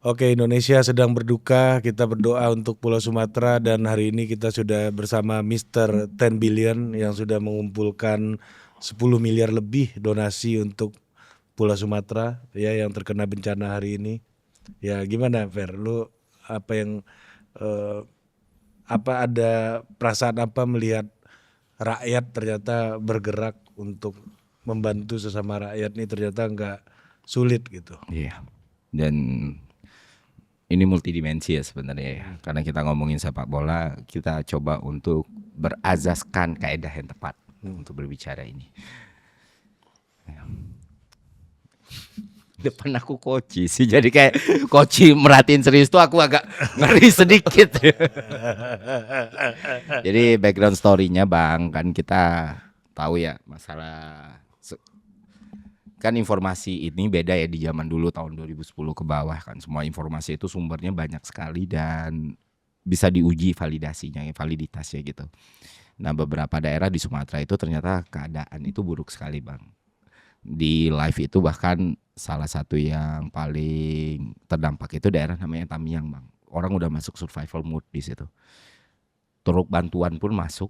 Oke, Indonesia sedang berduka, kita berdoa untuk Pulau Sumatera dan hari ini kita sudah bersama Mr. 10 Billion yang sudah mengumpulkan 10 miliar lebih donasi untuk Pulau Sumatera ya yang terkena bencana hari ini. Ya gimana Fer, lu apa yang eh, apa ada perasaan apa melihat rakyat ternyata bergerak untuk membantu sesama rakyat nih ternyata nggak sulit gitu. Iya. Dan ini multidimensi ya sebenarnya ya. Karena kita ngomongin sepak bola, kita coba untuk berazaskan kaedah yang tepat untuk berbicara ini. Depan aku koci sih, jadi kayak koci merhatiin serius tuh aku agak ngeri sedikit. Jadi background story-nya Bang, kan kita tahu ya masalah kan informasi ini beda ya di zaman dulu tahun 2010 ke bawah kan, semua informasi itu sumbernya banyak sekali dan bisa diuji validasinya, validitasnya gitu. Nah beberapa daerah di Sumatera itu ternyata keadaan itu buruk sekali Bang. Di live itu bahkan salah satu yang paling terdampak itu daerah namanya Tamiang Bang. Orang udah masuk survival mode di situ. Truk bantuan pun masuk,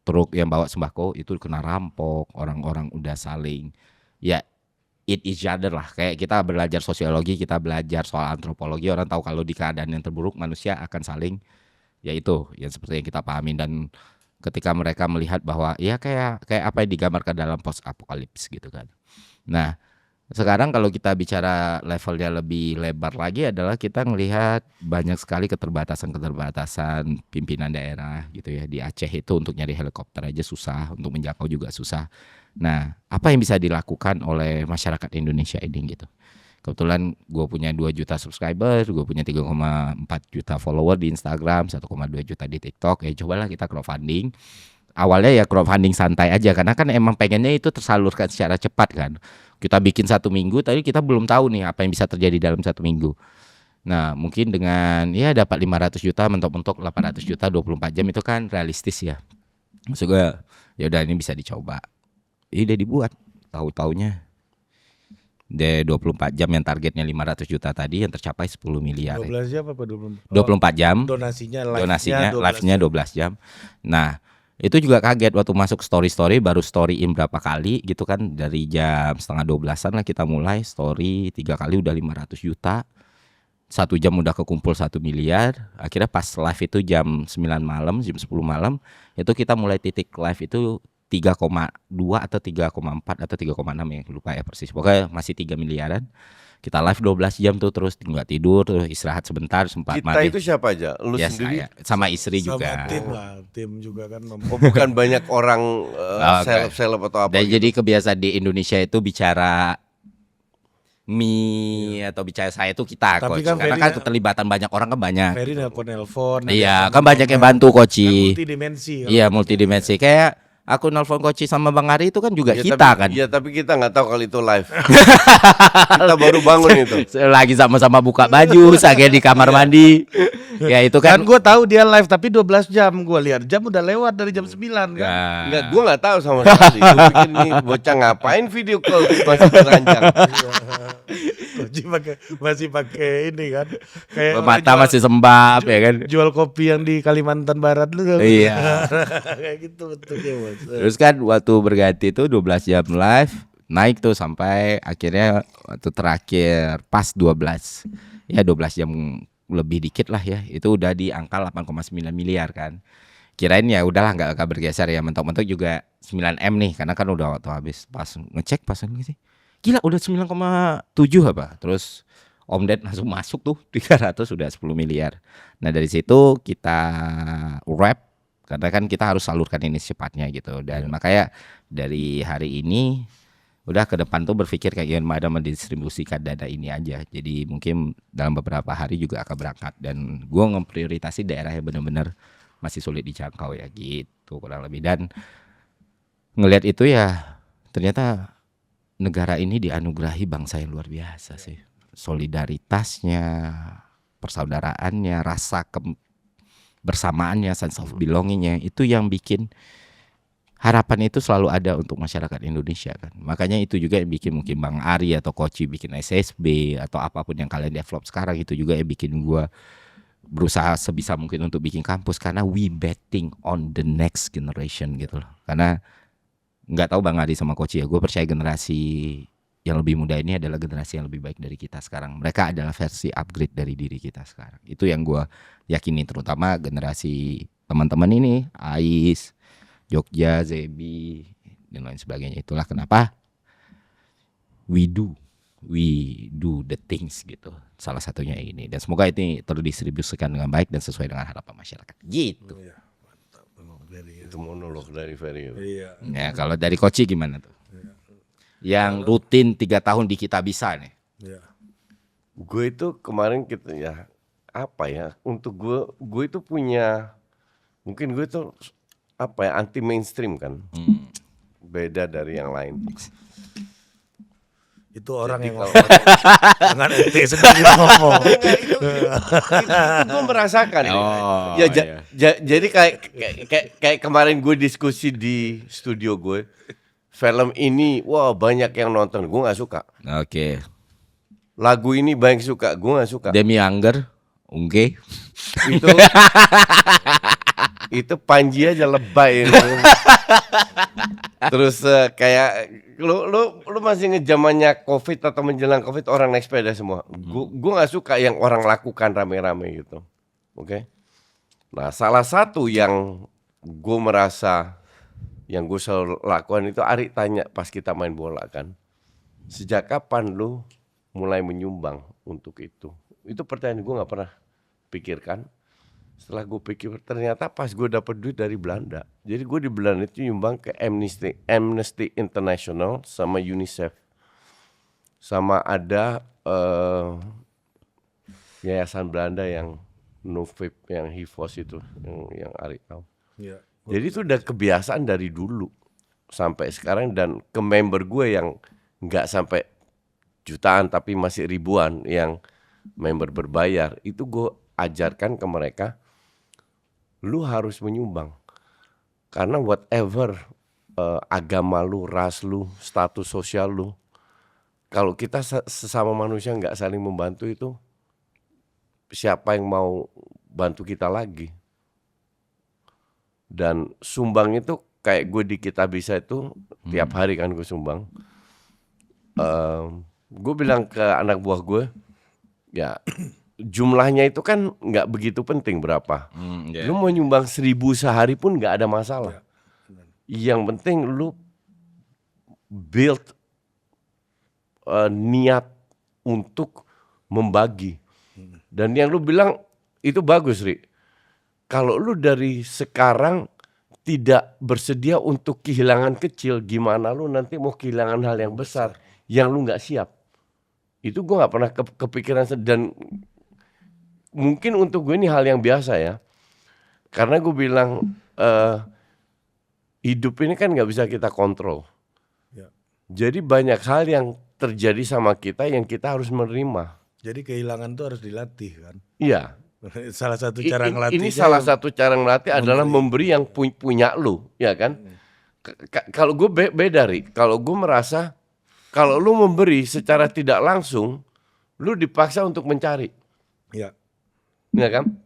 truk yang bawa sembako itu kena rampok, orang-orang udah saling ya eat each other lah. Kayak kita belajar sosiologi, kita belajar soal antropologi, orang tahu kalau di keadaan yang terburuk manusia akan saling ya itu yang seperti yang kita pahamin. Dan ketika mereka melihat bahwa ya kayak apa yang digambarkan dalam post apokalips gitu kan. Nah sekarang kalau kita bicara levelnya lebih lebar lagi adalah kita melihat banyak sekali keterbatasan pimpinan daerah gitu ya. Di Aceh itu untuk nyari helikopter aja susah, untuk menjangkau juga susah. Nah apa yang bisa dilakukan oleh masyarakat Indonesia ini gitu. Kebetulan gue punya 2 juta subscriber, gue punya 3,4 juta follower di Instagram, 1,2 juta di TikTok. Ya cobalah kita crowdfunding. Awalnya ya crowdfunding santai aja karena kan emang pengennya itu tersalurkan secara cepat kan. Kita bikin 1 minggu, tapi kita belum tahu nih apa yang bisa terjadi dalam 1 minggu. Nah mungkin dengan ya dapat 500 juta mentok-mentok 800 juta 24 jam itu kan realistis ya. Maksud gue ya udah ini bisa dicoba. Ini udah dibuat, tahu-taunya de 24 jam yang targetnya 500 juta tadi yang tercapai 10 miliar. 12 jam apa 24 jam. Donasinya Live-nya 12 jam. Nah, itu juga kaget waktu masuk story baru storyin berapa kali gitu kan, dari jam setengah 12-an lah kita mulai story 3 kali udah 500 juta. 1 jam udah kekumpul 1 miliar. Akhirnya pas live itu jam 9 malam, jam 10 malam itu kita mulai titik live itu 3,2 atau 3,4 atau 3,6 ya lupa ya persis. Pokoknya masih 3 miliaran. Kita live 12 jam tuh terus nggak tidur, terus istirahat sebentar, sempat Kita mandi. itu siapa aja? Lu Ya sendiri? saya, sama istri juga. Sama tim lah, tim juga kan. Oh, bukan banyak orang seleb atau apa Dan gitu. jadi kebiasaan di Indonesia itu bicara mie atau bicara saya itu kita Tapi coach. kan Karena Ferry kan keterlibatan banyak orang kan banyak. Ferry nelpon. Iya, kan banyak yang bantu coach. Multidimensi. Iya, multidimensi. Kayak aku nelpon coach sama Bang Ari itu kan juga Ya, kita tapi, kan. Iya, tapi kita nggak tahu kalau itu live. Kita baru bangun itu. Lagi sama-sama buka baju, saya di kamar mandi. Ya itu kan. Kan gue tahu dia live tapi 12 jam gue lihat jam udah lewat dari jam 9 kan. Enggak, gua nggak tahu sama sekali. Gua pikir nih bocah ngapain video call masih terancang. Koji masih pakai ini kan. Kayak Mata masih sembab ya kan. jual kopi yang di Kalimantan Barat lu. Iya. Kayak gitu bentuknya Bos. Terus kan waktu berganti itu 12 jam live naik tuh sampai akhirnya waktu terakhir pas 12. Ya 12 jam lebih dikit lah ya. Itu udah di angka 8,9 miliar kan. Kirain ya udahlah nggak bergeser ya, mentok-mentok juga 9M nih karena kan udah waktu habis. Pas ngecek pas ini sih gila udah 9,7 apa. Terus Om Ded langsung masuk tuh 300 udah 10 miliar. Nah dari situ kita wrap karena kan kita harus salurkan ini secepatnya gitu. Dan makanya dari hari ini udah ke depan tuh berpikir kayak gimana mendistribusikan dana ini aja. Jadi mungkin dalam beberapa hari juga akan berangkat. Dan gue ngeprioritasi daerah yang benar-benar masih sulit dijangkau ya gitu kurang lebih. Dan ngelihat itu ya ternyata negara ini dianugerahi bangsa yang luar biasa sih. Solidaritasnya, persaudaraannya, rasa bersamaannya, sense of belongingnya itu yang bikin harapan itu selalu ada untuk masyarakat Indonesia kan. Makanya itu juga yang bikin mungkin Bang Ari atau Koci bikin SSB atau apapun yang kalian develop sekarang, itu juga yang bikin gua berusaha sebisa mungkin untuk bikin kampus, karena we betting on the next generation gitu loh. Karena nggak tahu Bang Ari sama Koci ya, gue percaya generasi yang lebih muda ini adalah generasi yang lebih baik dari kita sekarang. Mereka adalah versi upgrade dari diri kita sekarang. Itu yang gue yakini, terutama generasi teman-teman ini, Ais, Jogja, Zebi, dan lain sebagainya. Itulah kenapa we do the things gitu. Salah satunya ini. Dan semoga ini terdistribusikan dengan baik dan sesuai dengan harapan masyarakat. Gitu. Iya, mantap. Memang Itu monolog dari Ferry. Iya. Ya, kalau dari Koci gimana tuh? Yang rutin 3 tahun di Kita Bisa nih. Iya. Gue itu kemarin kita ya apa ya, untuk gue itu punya, mungkin gue itu apa ya, anti mainstream kan, beda dari yang lain. Itu orang Jadi yang kalau- jangan ente sendiri ngomong. itu gue merasakan. Oh, Ya, iya. jadi kayak kemarin gue diskusi di studio gue, film ini wah banyak yang nonton, gue nggak suka. Oke. Lagu ini banyak suka, gue nggak suka. Demi Angger, Ungge. Itu Panji aja lebay. Terus kayak lu masih ngejamannya Covid atau menjelang Covid orang naik sepeda semua. Gua nggak suka yang orang lakukan rame-rame gitu. Oke. Nah, salah satu yang gue merasa yang gue selalu lakukan itu, Ari tanya pas kita main bola kan, sejak kapan lu mulai menyumbang untuk itu? Itu pertanyaan gue nggak pernah pikirkan. Setelah gue pikir, ternyata pas gue dapet duit dari Belanda. Jadi gue di Belanda itu nyumbang ke Amnesty International sama UNICEF. Sama ada yayasan Belanda yang Novib, yang HIVOS itu, yang Ari tahu. Iya. Jadi itu udah kebiasaan dari dulu sampai sekarang, dan ke member gue yang nggak sampai jutaan tapi masih ribuan yang member berbayar, itu gue ajarkan ke mereka, lu harus menyumbang, karena whatever agama lu, ras lu, status sosial lu, kalau kita sesama manusia nggak saling membantu, itu siapa yang mau bantu kita lagi? Dan sumbang itu kayak gue di Kita Bisa itu tiap hari kan gue sumbang. Gue bilang ke anak buah gue, ya jumlahnya itu kan nggak begitu penting berapa. Lu mau nyumbang 1.000 sehari pun nggak ada masalah. Yang penting lu build niat untuk membagi. Dan yang lu bilang itu bagus, Ri. Kalau lu dari sekarang tidak bersedia untuk kehilangan kecil, gimana lu nanti mau kehilangan hal yang besar yang lu nggak siap? Itu gue nggak pernah kepikiran, dan mungkin untuk gue ini hal yang biasa ya, karena gue bilang hidup ini kan nggak bisa kita kontrol. Ya. Jadi banyak hal yang terjadi sama kita yang kita harus menerima. Jadi kehilangan tuh harus dilatih kan. Iya. Salah satu cara ngelatihnya. Ini salah satu cara ngelatih adalah memberi yang punya lu, ya kan? Kalau gue beda, Ri. Kalau gue merasa kalau lu memberi secara tidak langsung, lu dipaksa untuk mencari. Ya. Ya kan?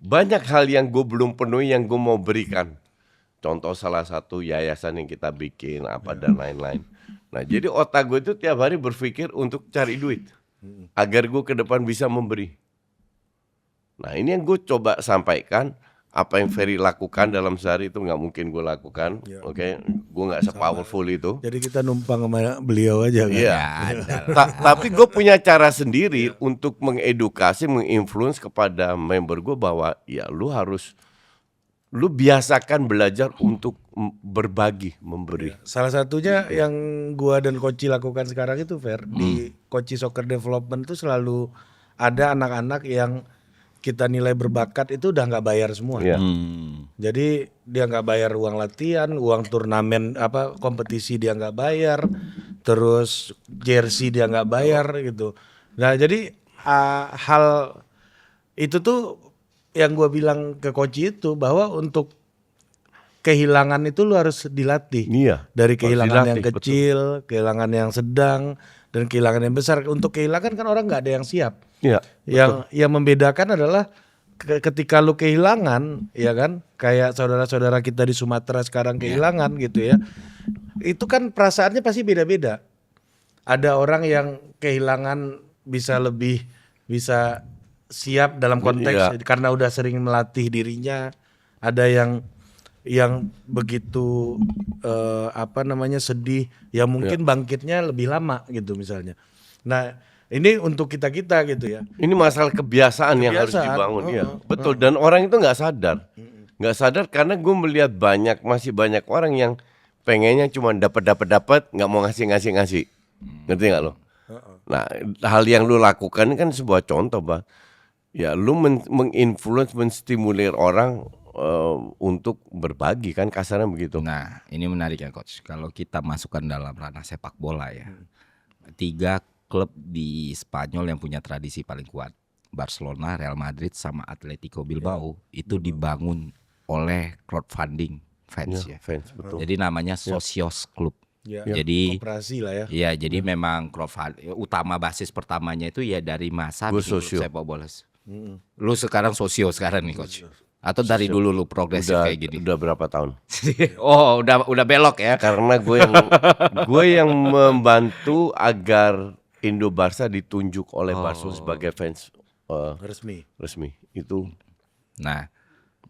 Banyak hal yang gue belum penuhi yang gue mau berikan. Contoh salah satu yayasan yang kita bikin apa dan lain-lain. Nah, jadi otak gue itu tiap hari berpikir untuk cari duit agar gue ke depan bisa memberi. Nah, ini yang gue coba sampaikan. Apa yang Ferry lakukan dalam sehari itu nggak mungkin gue lakukan. Ya. Oke, gue nggak sepowerful itu. Jadi kita numpang sama beliau aja kan. Iya. Tapi gue punya cara sendiri untuk mengedukasi, menginfluence kepada member gue bahwa ya lu biasakan belajar untuk berbagi, memberi. Salah satunya yang gua dan Koci lakukan sekarang itu, Fer, di Koci Soccer Development tuh selalu ada anak-anak yang kita nilai berbakat itu udah nggak bayar semua. Iya. Jadi dia nggak bayar uang latihan, uang turnamen kompetisi dia nggak bayar, terus jersey dia nggak bayar gitu. Nah jadi hal itu tuh yang gue bilang ke Koci itu, bahwa untuk kehilangan itu lu harus dilatih. Iya. Dari kehilangan yang dilatih, kecil, kehilangan yang sedang, dan kehilangan yang besar. Untuk kehilangan kan orang nggak ada yang siap. Iya. Yang membedakan adalah ketika lu kehilangan, ya kan, kayak saudara-saudara kita di Sumatera sekarang kehilangan gitu ya. Itu kan perasaannya pasti beda-beda. Ada orang yang kehilangan bisa siap dalam konteks karena udah sering melatih dirinya. Ada yang begitu sedih, ya mungkin bangkitnya lebih lama gitu misalnya. Nah, ini untuk kita gitu ya. Ini masalah kebiasaan yang harus dibangun, ya. Betul. Dan orang itu nggak sadar karena gue melihat masih banyak orang yang pengennya cuma dapat, nggak mau ngasih. Ngerti nggak lo? Nah, hal yang lu lakukan kan sebuah contoh, Bang. Ya, lu menginfluence, menstimulir orang untuk berbagi kan, kasarnya begitu. Nah, ini menarik ya coach. Kalau kita masukkan dalam ranah sepak bola ya, 3 klub di Spanyol yang punya tradisi paling kuat, Barcelona, Real Madrid, sama Atletico Bilbao, itu dibangun oleh crowdfunding fans ya. Fans, betul. Jadi namanya Socios Club. Ya, Jadi koperasi lah ya. Iya, jadi memang crowdfunding utama basis pertamanya itu ya dari masa Gue bikin sosio. sepak bola. Lu sekarang sosio sekarang nih coach. Atau dari dulu lu progresif kayak gini? Udah berapa tahun? Oh, udah belok ya. Karena gue yang membantu agar Indo Barca ditunjuk oleh Barca sebagai fans resmi. Itu Nah,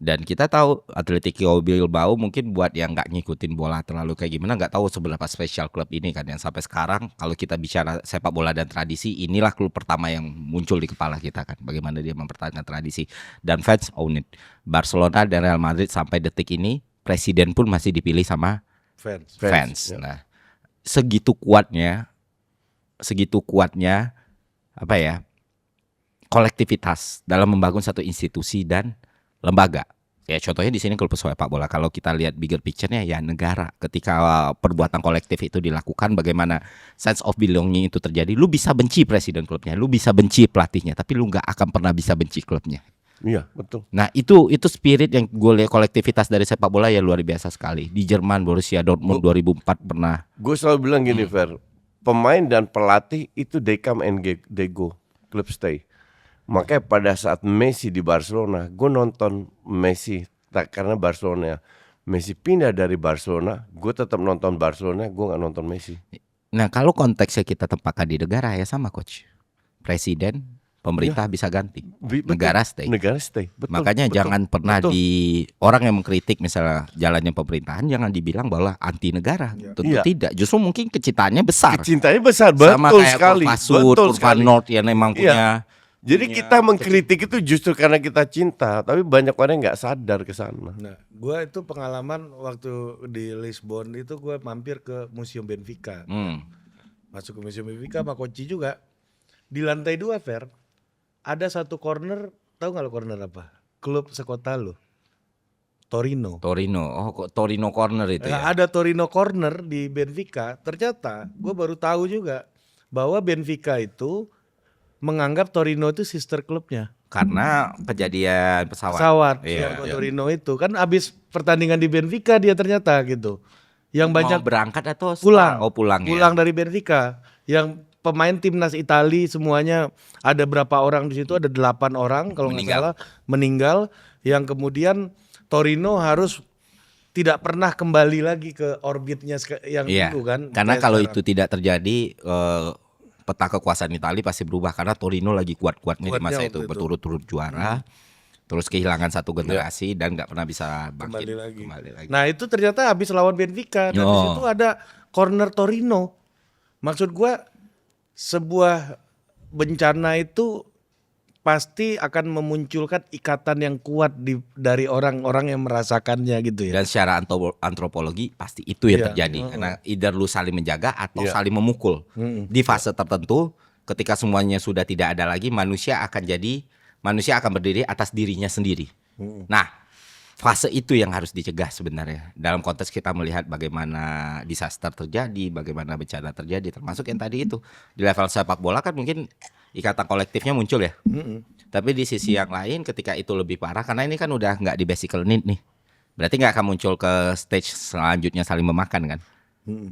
dan kita tahu Atletico Bilbao mungkin buat yang nggak ngikutin bola terlalu kayak gimana, nggak tahu seberapa spesial klub ini kan, yang sampai sekarang kalau kita bicara sepak bola dan tradisi, inilah klub pertama yang muncul di kepala kita kan, bagaimana dia mempertahankan tradisi dan fans own it. Barcelona dan Real Madrid sampai detik ini presiden pun masih dipilih sama fans. Nah, segitu kuatnya apa ya, kolektivitas dalam membangun satu institusi dan lembaga. Ya contohnya di sini klub sepak bola. Kalau kita lihat bigger picture-nya ya negara. Ketika perbuatan kolektif itu dilakukan, bagaimana sense of belonging itu terjadi. Lu bisa benci presiden klubnya, lu bisa benci pelatihnya, tapi lu nggak akan pernah bisa benci klubnya. Iya, betul. Nah itu spirit yang gue lihat, kolektivitas dari sepak bola ya luar biasa sekali. Di Jerman Borussia Dortmund 2004 pernah. Gue selalu bilang gini, Fer, pemain dan pelatih itu they come and they go, club stay. Makanya pada saat Messi di Barcelona, gue nonton Messi karena Barcelona. Messi pindah dari Barcelona, gue tetap nonton Barcelona, gue nggak nonton Messi. Nah kalau konteksnya kita tempatkan di negara ya sama coach. Presiden, pemerintah bisa ganti, negara stay. Negara stay. Betul, Makanya betul, jangan pernah betul. di orang yang mengkritik misalnya jalannya pemerintahan, jangan dibilang bahwa anti negara. Tentu tidak. Justru mungkin kecintaannya besar. Kecintaannya besar, Sama betul kayak sekali. Kurvasud, Kurvanort yang memang punya. Jadi kita mengkritik itu justru karena kita cinta, tapi banyak orang nggak sadar ke sana. Nah, gue itu pengalaman waktu di Lisbon itu gue mampir ke Museum Benfica. Masuk ke Museum Benfica sama Koci juga. Di lantai 2, Fer, ada satu corner, tahu nggak lo corner apa? Klub sekota lo, Torino. Oh kok Torino Corner itu ya? Ada Torino Corner di Benfica. Ternyata gue baru tahu juga bahwa Benfica itu menganggap Torino itu sister klubnya. Karena kejadian pesawat. Yang Torino itu kan abis pertandingan di Benfica dia ternyata gitu. Yang banyak berangkat atau pulang. Pulang Dari Benfica. Yang pemain timnas Italia semuanya ada berapa orang di situ, ada 8 orang kalau nggak salah meninggal. Yang kemudian Torino harus tidak pernah kembali lagi ke orbitnya yang dulu kan. Karena kalau itu tidak terjadi, peta kekuasaan Italia pasti berubah karena Torino lagi kuat-kuatnya di masa itu, berturut-turut juara, terus kehilangan satu generasi dan nggak pernah bisa bangkit kembali lagi. Nah itu ternyata habis lawan Benfica dan di situ ada corner Torino. Maksud gua sebuah bencana itu pasti akan memunculkan ikatan yang kuat dari orang-orang yang merasakannya gitu ya. Dan secara antropologi pasti itu yang terjadi karena either lu saling menjaga atau saling memukul. Di fase tertentu ketika semuanya sudah tidak ada lagi, manusia akan berdiri atas dirinya sendiri. Nah, fase itu yang harus dicegah sebenarnya. Dalam konteks kita melihat bagaimana disaster terjadi, bagaimana bencana terjadi, termasuk yang tadi itu di level sepak bola kan mungkin ikatan kolektifnya muncul ya. Tapi di sisi yang lain ketika itu lebih parah karena ini kan udah nggak di basic need nih. berarti nggak akan muncul ke stage selanjutnya saling memakan kan.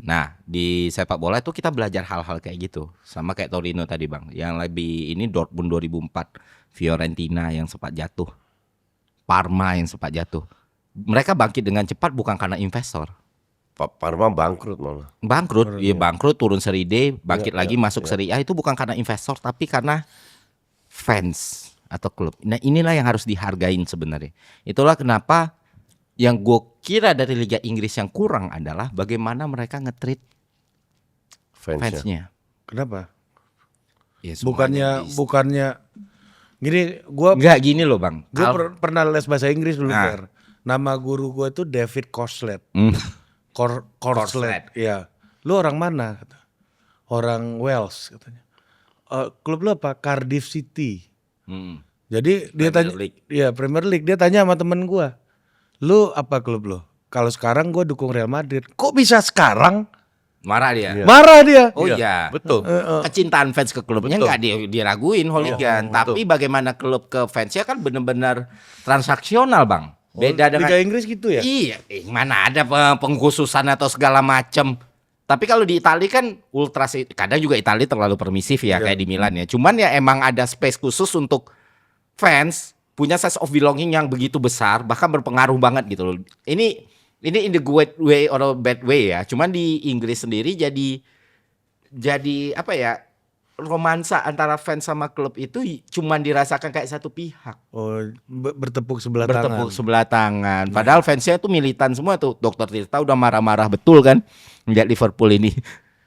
Nah di sepak bola itu kita belajar hal-hal kayak gitu, sama kayak Torino tadi bang, yang lebih ini Dortmund 2004, Fiorentina yang sempat jatuh, Parma yang sempat jatuh. Mereka bangkit dengan cepat bukan karena investor. Parma bangkrut malah. Bangkrut, ya bangkrut, turun seri D, bangkit lagi masuk seri A, itu bukan karena investor tapi karena fans atau klub. Nah inilah yang harus dihargain sebenarnya. Itulah kenapa yang gue kira dari Liga Inggris yang kurang adalah bagaimana mereka nge-treat fansnya. Kenapa? Ya, semuanya Bukannya gini, gua gini loh bang. pernah les bahasa Inggris dulu, Ah. Fer. Nama guru gua itu David Korslet. Korslet. Korslet. Iya. Lu orang mana? Kata. Orang Wales katanya. Klub lu apa? Cardiff City. Jadi dia tanya, League. ya Premier League. Dia tanya sama temen gua, lu apa klub lu? Kalau sekarang gua dukung Real Madrid. Kok bisa sekarang? Marah dia. Marah dia. Oh iya, Betul. kecintaan fans ke klubnya nggak diraguin hooligan, tapi bagaimana klub ke fansnya kan benar-benar transaksional bang. Beda dengan Liga Inggris gitu ya? Iya, mana ada pengkhususan atau segala macam. Tapi kalau di Italia kan ultras, kadang juga Italia terlalu permisif ya kayak di Milan ya. Cuman ya emang ada space khusus untuk fans punya sense of belonging yang begitu besar, bahkan berpengaruh banget gitu loh. Ini in the good way or a bad way ya. Cuman di Inggris sendiri jadi apa ya? Romansa antara fans sama klub itu cuman dirasakan kayak satu pihak. Oh, bertepuk sebelah tangan. Bertepuk sebelah tangan. Padahal fansnya itu militan semua tuh. Dr. Tirta udah marah-marah betul kan melihat Liverpool ini.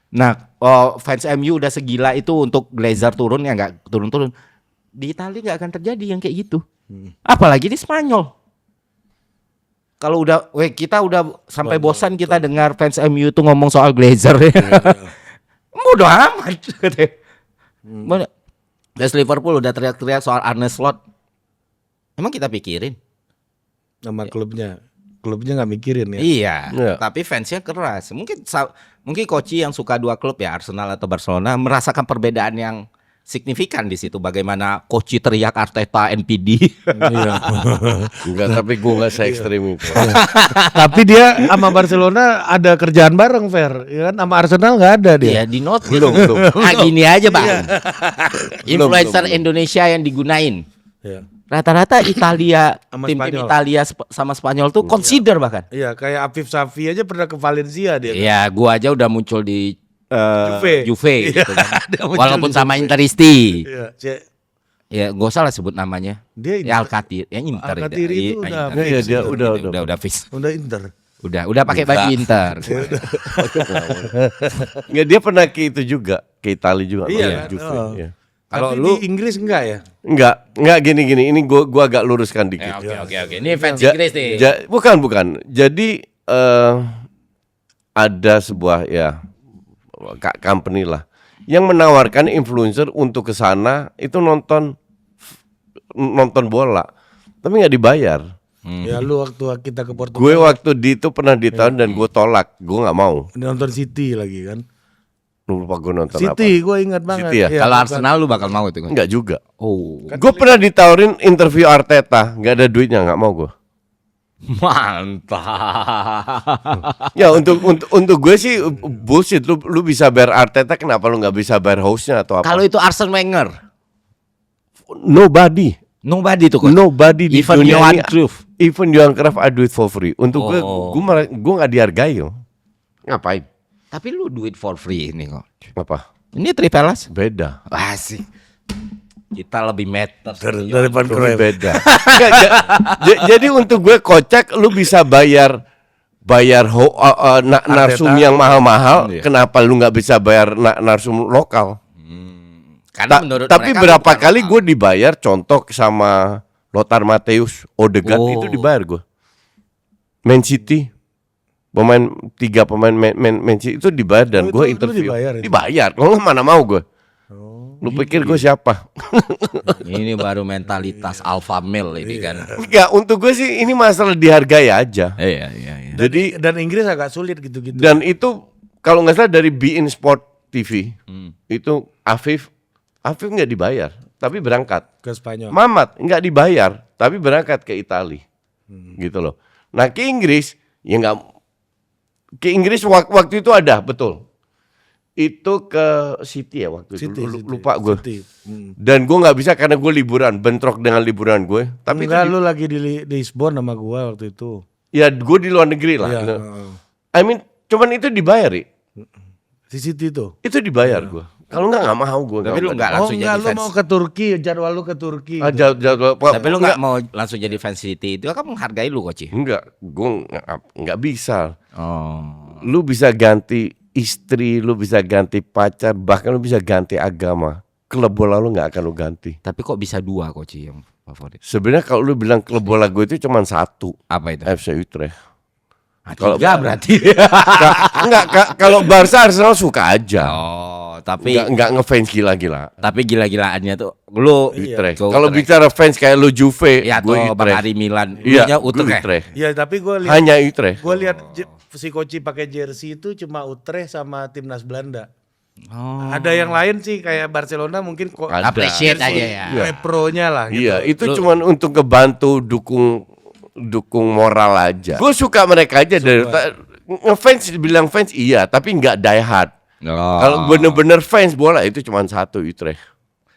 Nah, fans MU udah segila itu untuk Glazer turun ya nggak turun-turun. Di Italia nggak akan terjadi yang kayak gitu. Apalagi di Spanyol. Kalau kita udah sampai bosan kita dengar fans MU itu ngomong soal Glazer ya. Bodoh amat. Terus Liverpool udah teriak-teriak soal Arne Slot. Emang kita pikirin? Nama klubnya nggak mikirin ya. Iya, Iya. tapi fansnya keras. Mungkin Koci yang suka dua klub ya Arsenal atau Barcelona merasakan perbedaan yang signifikan di situ. Bagaimana Koci teriak Arteta NPD. Iya. Enggak, tapi gue enggak se-ekstrim itu. Tapi dia sama Barcelona ada kerjaan bareng, Fer. Ya kan, sama Arsenal nggak ada dia. Iya di note. Belum. Gini aja bang. Influencer belum. Indonesia yang digunain. Iya. Rata-rata Italia, Sama tim-tim Spanyol. Italia sama Spanyol tuh consider bahkan. Iya, kayak Afif Safi aja pernah ke Valencia dia. Iya, gua aja udah muncul di Juve Iya, gitu kan. dia muncul Walaupun di sama Juve. Interisti. Iya, Ya, gak usah lah sebut namanya. Dia Ya Alcatir, ya Inter. Alcatir itu udah Inter. Iya, dia udah. Udah fix. udah Inter. Udah pakai baju Inter. Enggak, dia pernah ke itu juga, ke Italia juga. Iya, namanya kan? Juve, Oh. iya. Kalau Tapi lu di Inggris enggak ya? Enggak gini. Ini gua agak luruskan dikit. Oke. Ini fans Ja- Inggris nih. Bukan. Jadi ada sebuah ya company lah yang menawarkan influencer untuk ke sana itu nonton bola, tapi nggak dibayar. Ya lu waktu kita ke Portugal Gue waktu di itu pernah ditawarin dan gue tolak, gue nggak mau. nonton City lagi kan. Lupa gue nonton City, gue ingat banget. City ya? Iya, Kalau bukan. Arsenal lu bakal mau itu apa? kan? Enggak juga. Oh, Gue pernah ditawarin interview Arteta, nggak ada duitnya, nggak mau gue. mantap. Ya untuk gue sih bullshit. Lu bisa bayar Arteta, kenapa lu nggak bisa bayar hostnya atau apa? Kalau itu Arsene Wenger, Nobody nobody tuh coach. di Even dunia Johan ini, Cruyff. even Johan Cruyff I do it for free. Untuk Oh. gue nggak dihargai yo. Ngapain? Tapi lu do it for free ini kok. Apa? Ini Trivelas. Beda. Asik. Kita lebih meter. Dari Van Cruyff Cruyff. beda. Nggak, jadi untuk gue kocak, lu bisa bayar narsum yang mahal-mahal. Iya. Kenapa lu nggak bisa bayar narsum lokal? Karena menurut Tapi mereka berapa bukan kali lokal. gue dibayar contoh sama Lothar Matthäus, Odegaard itu dibayar gue. Man City, tiga pemain Man City itu dibayar dan Oh, gue itu interview. dibayar itu? Dibayar, kalau nggak mana mau gue. Lu pikir gue siapa? Ini baru mentalitas alpha male ini kan. Enggak, untuk gue sih ini masalah dihargai aja. Iya. Jadi Dan Inggris agak sulit gitu-gitu. dan itu kalau nggak salah dari beIN Sport TV itu Afif nggak dibayar, tapi berangkat. ke Spanyol. Mamat nggak dibayar, tapi berangkat ke Italia, gitu loh. Nah ke Inggris ya nggak, ke Inggris waktu itu ada betul. Itu ke City ya waktu itu, lupa gue. Dan gue nggak bisa karena gue liburan, bentrok dengan liburan gue. Tapi enggak, lu lagi di Lisbon sama gue waktu itu. Ya gue di luar negeri lah. Ya, I mean, cuman itu dibayar ya. di City itu. Itu dibayar gue. Kalau nggak mau gue. Tapi lu nggak langsung jadi lu fans. mau ke Turki, jadwal lu ke Turki. Jadwal. Tapi lu nggak mau langsung jadi fans City, itu kan menghargai lu Coach. Enggak, gue nggak bisa. Oh. Lu bisa ganti istri, lu bisa ganti pacar, bahkan lu bisa ganti agama. Klub bola lu nggak akan lu ganti. Tapi kok bisa 2 Coach yang favorit? Sebenarnya kalau lu bilang klub bola gue itu cuma 1, Apa itu? FC Utrecht. Kalau berarti. Enggak, kalau Barca Arsenal suka aja. Oh, tapi Enggak ngefans gila-gila. tapi gila-gilaannya tuh lu Utrecht. Go Kalau Utrecht. bicara fans kayak lu Juve, ya gue tuh Bang Utrecht. Ari Milan, Iya, nya gue Utrecht. Utrecht. Ya tapi gue lihat, Hanya Utrecht. si Koci pakai jersey itu cuma Utrecht sama timnas Belanda. Oh. Ada yang lain sih kayak Barcelona mungkin kok Ada. Appreciate aja ya. Iya. pro-nya lah gitu. Iya, itu cuman untuk ngebantu dukung moral aja. Gue suka mereka aja dari ngefans, bilang fans iya, tapi nggak die hard. Oh. Kalau bener-bener fans bola itu cuma 1 Utrecht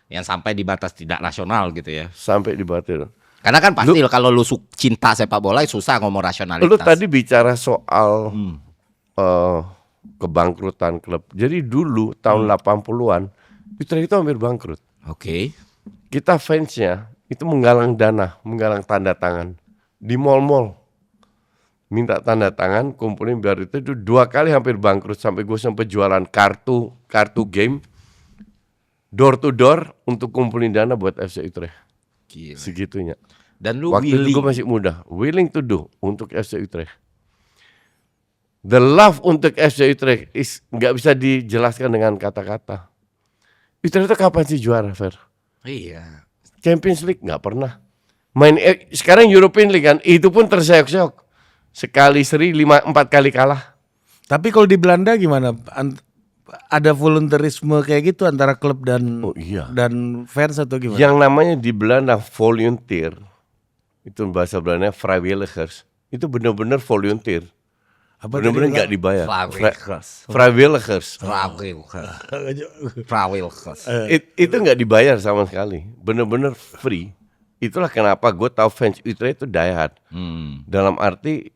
Yang sampai di batas tidak rasional gitu ya. sampai di batin. Karena kan pasti kalau lu cinta sepak bola susah ngomong rasionalitas. Lu tadi bicara soal kebangkrutan klub. Jadi dulu tahun 80-an Utrecht itu hampir bangkrut. Oke. Kita fansnya itu menggalang dana, menggalang tanda tangan di mall-mall. Minta tanda tangan, kumpulin biar itu 2 kali hampir bangkrut sampai gue sampai jualan kartu game door to door untuk kumpulin dana buat FC Utrecht. Gila. Segitunya. Dan lu Waktu itu gue masih muda, willing to do untuk FC Utrecht. The love untuk FC Utrecht nggak bisa dijelaskan dengan kata-kata. Utrecht itu kapan sih juara, Fer? Iya. Champions League nggak pernah. Main sekarang European League kan, itu pun terseok-seok. Sekali seri 4 kali kalah. Tapi kalau di Belanda gimana? Ada volunteerisme kayak gitu antara klub dan Oh iya. dan fans atau gimana? Yang namanya di Belanda volunteer, itu bahasa Belanda vrijwilligers, itu benar-benar volunteer. Apa Benar-benar tadi nggak dibayar. Vrijwilligers. Vrijwilligers. Vrijwilligers. Itu nggak dibayar sama sekali, bener-bener free. Itulah kenapa gue tahu fans Utrecht itu die hard. Dalam arti,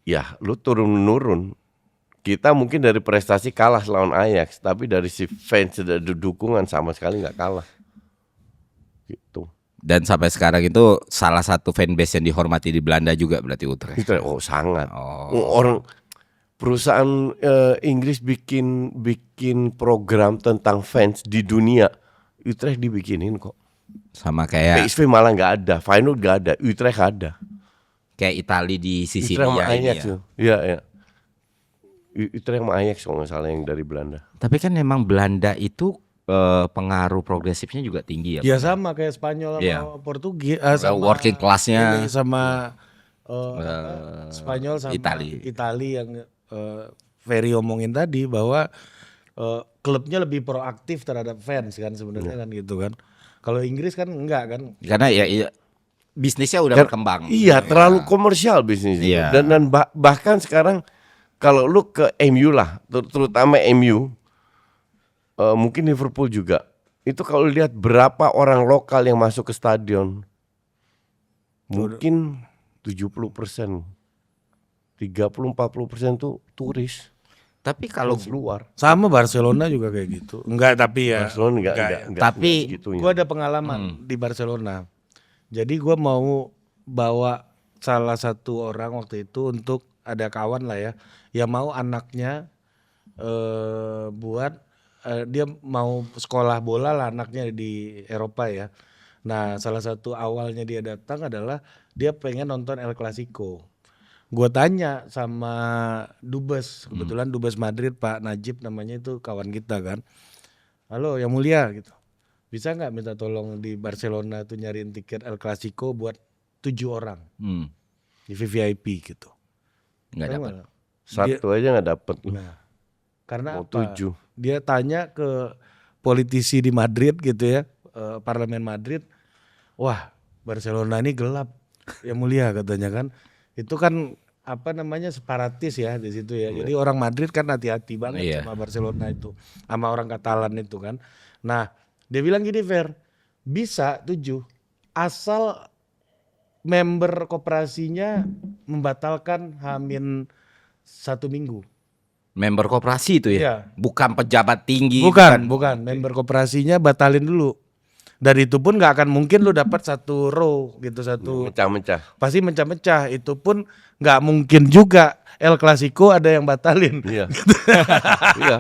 ya lu turun-menurun. Kita mungkin dari prestasi kalah lawan Ajax, tapi dari si fans dan dukungan sama sekali nggak kalah. Gitu. Dan sampai sekarang itu salah satu fanbase yang dihormati di Belanda juga berarti Utrecht. Utrecht, oh sangat. Oh. Orang perusahaan Inggris bikin program tentang fans di dunia, Utrecht dibikinin kok. Sama kayak PSV malah nggak ada, Feyenoord nggak ada, Utrecht ada. kayak Itali di Utrecht sama Sisilia ini Ajax ya. tuh. Iya, iya. Utrecht sama Ajax kalau nggak salah yang dari Belanda. Tapi kan memang Belanda itu pengaruh progresifnya juga tinggi ya. Ya sama kayak Spanyol sama Iya. Portugis, Working classnya. ini sama Spanyol sama Itali. yang Ferry omongin tadi bahwa klubnya lebih proaktif terhadap fans kan sebenarnya kan gitu kan. Kalau Inggris kan enggak kan. Karena ya bisnisnya udah berkembang. Iya, terlalu komersial bisnisnya. Iya. Dan bahkan sekarang kalau lu ke MU lah, terutama MU, mungkin Liverpool juga. Itu kalau lihat berapa orang lokal yang masuk ke stadion, mungkin 70%, 30-40% tuh turis. Tapi kalau Fans luar. Sama Barcelona juga kayak gitu. Enggak tapi ya. Barcelona enggak, Tapi segitunya. Gue ada pengalaman di Barcelona. Jadi gue mau bawa salah satu orang waktu itu untuk ada kawan lah ya, yang mau anaknya dia mau sekolah bola lah anaknya di Eropa ya. Nah salah satu awalnya dia datang adalah dia pengen nonton El Clasico. Gue tanya sama Dubes, kebetulan Dubes Madrid Pak Najib namanya itu kawan kita kan. Halo yang mulia gitu. Bisa nggak minta tolong di Barcelona tuh nyariin tiket El Clasico buat 7 orang di VVIP gitu. nggak Tahu dapat. nggak? Satu aja nggak dapet. Nah, karena Mau apa? 7. Dia tanya ke politisi di Madrid gitu ya, parlemen Madrid. Wah, Barcelona ini gelap. Yang mulia katanya kan. Itu kan apa namanya separatis ya di situ ya. Jadi orang Madrid kan hati-hati banget Iya. sama Barcelona itu, sama orang Katalan itu kan. Nah, dia bilang gini Fer, bisa 7 asal member koperasinya membatalkan Hamin 1 minggu. Member koperasi itu ya, Iya. bukan pejabat tinggi. Bukan. Member koperasinya batalin dulu. Dan itu pun nggak akan mungkin lu dapat 1 row gitu, Mecah-mecah. pasti mecah-mecah. Itu pun nggak mungkin juga El Clasico ada yang batalin. Iya. Iya.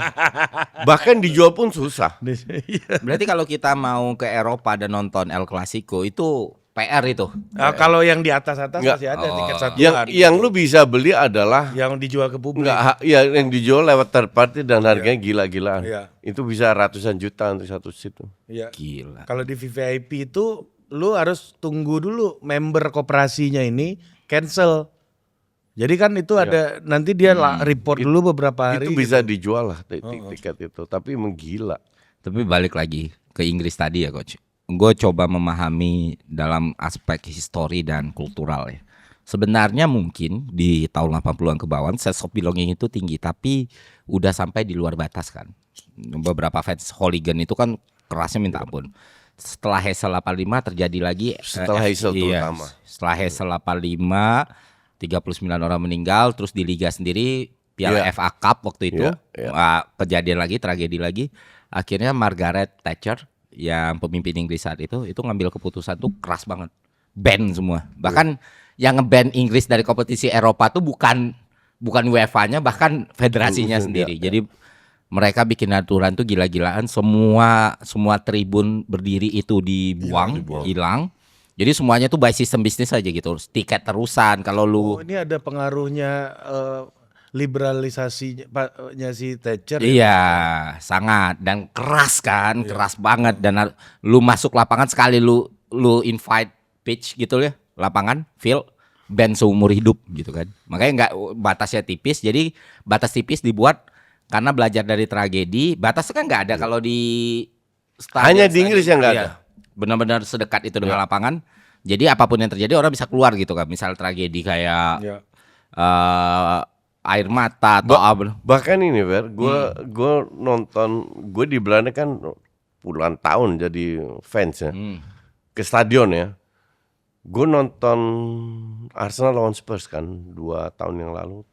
Bahkan dijual pun susah. Iya. Berarti kalau kita mau ke Eropa dan nonton El Clasico itu PR itu. Nah, kalau yang di atas-atas Nggak. masih ada tiket Yang satuan. yang lu bisa beli adalah Yang dijual ke publik. ya yang dijual lewat third party dan harganya gila-gilaan. Iya. Itu bisa ratusan juta untuk satu seat tuh. Iya. Gila. Kalau di VVIP itu lu harus tunggu dulu member koperasinya ini cancel. Jadi kan itu ada nanti dia report dulu beberapa hari. Itu bisa dijual lah tiket itu, tapi menggila. Tapi balik lagi ke Inggris tadi ya coach. Gue coba memahami dalam aspek histori dan kultural ya. Sebenarnya mungkin di tahun 80-an ke bawah sense of belonging itu tinggi, tapi udah sampai di luar batas kan. Beberapa fans hooligan itu kan kerasnya minta ampun. Setelah Heysel 85 terjadi lagi Setelah Heysel terutama. Setelah Heysel 85 39 orang meninggal, terus di liga sendiri Piala Iya. FA Cup waktu itu Iya. kejadian lagi, tragedi lagi. Akhirnya Margaret Thatcher yang pemimpin Inggris saat itu ngambil keputusan tuh keras banget, ban semua. Bahkan yang nge-ban Inggris dari kompetisi Eropa tuh bukan UEFA-nya, bahkan federasinya sendiri. Jadi mereka bikin aturan tuh gila-gilaan, semua tribun berdiri itu dibuang, hilang. Jadi semuanya tuh by sistem bisnis aja gitu. Tiket terusan kalau lu Ini ada pengaruhnya liberalisasinya si Thatcher. iya, sangat dan keras kan, keras banget dan lu masuk lapangan sekali lu invite pitch gitu ya, lapangan field ban seumur hidup gitu kan. Makanya nggak batasnya tipis, jadi batas tipis dibuat karena belajar dari tragedi. Batasnya kan nggak ada kalau di Hanya di Inggris yang nggak iya, ada. benar-benar sedekat itu dengan lapangan. Jadi apapun yang terjadi orang bisa keluar gitu kan. Misal tragedi kayak Ya. air mata atau apa. Bahkan ini Ver, gue nonton, gue di Belanda kan puluhan tahun jadi fans ya. Ke stadion ya. Gue nonton Arsenal lawan Spurs kan 2 tahun yang lalu.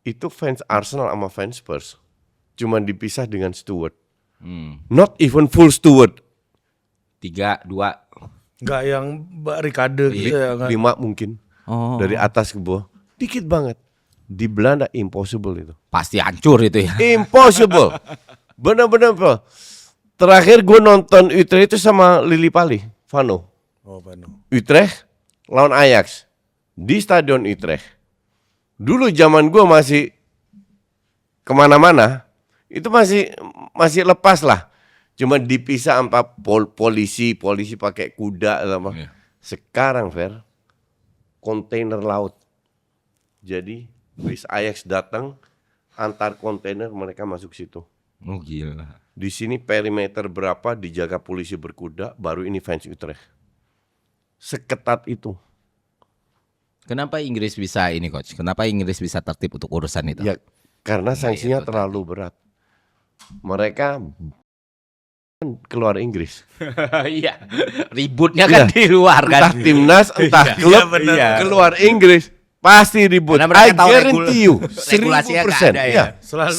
Itu fans Arsenal sama fans Spurs cuman dipisah dengan steward. Not even full steward. 3-2. Nggak yang barikade gitu ya kan. 5 mungkin. Oh. Dari atas ke bawah. Dikit banget. Di Belanda impossible itu. Pasti hancur itu ya. Impossible. Benar-benar bro. Terakhir gue nonton Utrecht itu sama Lili Pali, Vano. Oh, Pano. Utrecht lawan Ajax di Stadion Utrecht. Dulu zaman gue masih kemana-mana, itu masih lepas lah. Cuma dipisah sama polisi pakai kuda sama. Sekarang Fer, kontainer laut. Jadi bis Ajax datang, antar kontainer mereka masuk situ. Oh gila. Di sini perimeter berapa dijaga polisi berkuda, baru ini fans Utrecht. Seketat itu. Kenapa Inggris bisa ini coach? Kenapa Inggris bisa tertib untuk urusan itu? Ya karena sanksinya itu terlalu berat. Mereka keluar Inggris. Iya. Ributnya kan di luar Entah kan. timnas, entah klub, keluar Inggris pasti ribut. Karena mereka I tahu guarantee you, regulasinya nggak 1000%. ada ya. Ya, Selalu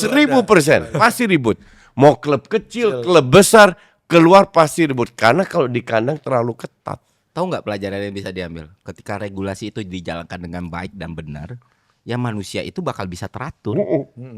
1000% pasti ribut. Mau klub kecil, klub besar, keluar pasti ribut. Karena kalau di kandang terlalu ketat. Tahu nggak pelajaran yang bisa diambil? Ketika regulasi itu dijalankan dengan baik dan benar, ya manusia itu bakal bisa teratur.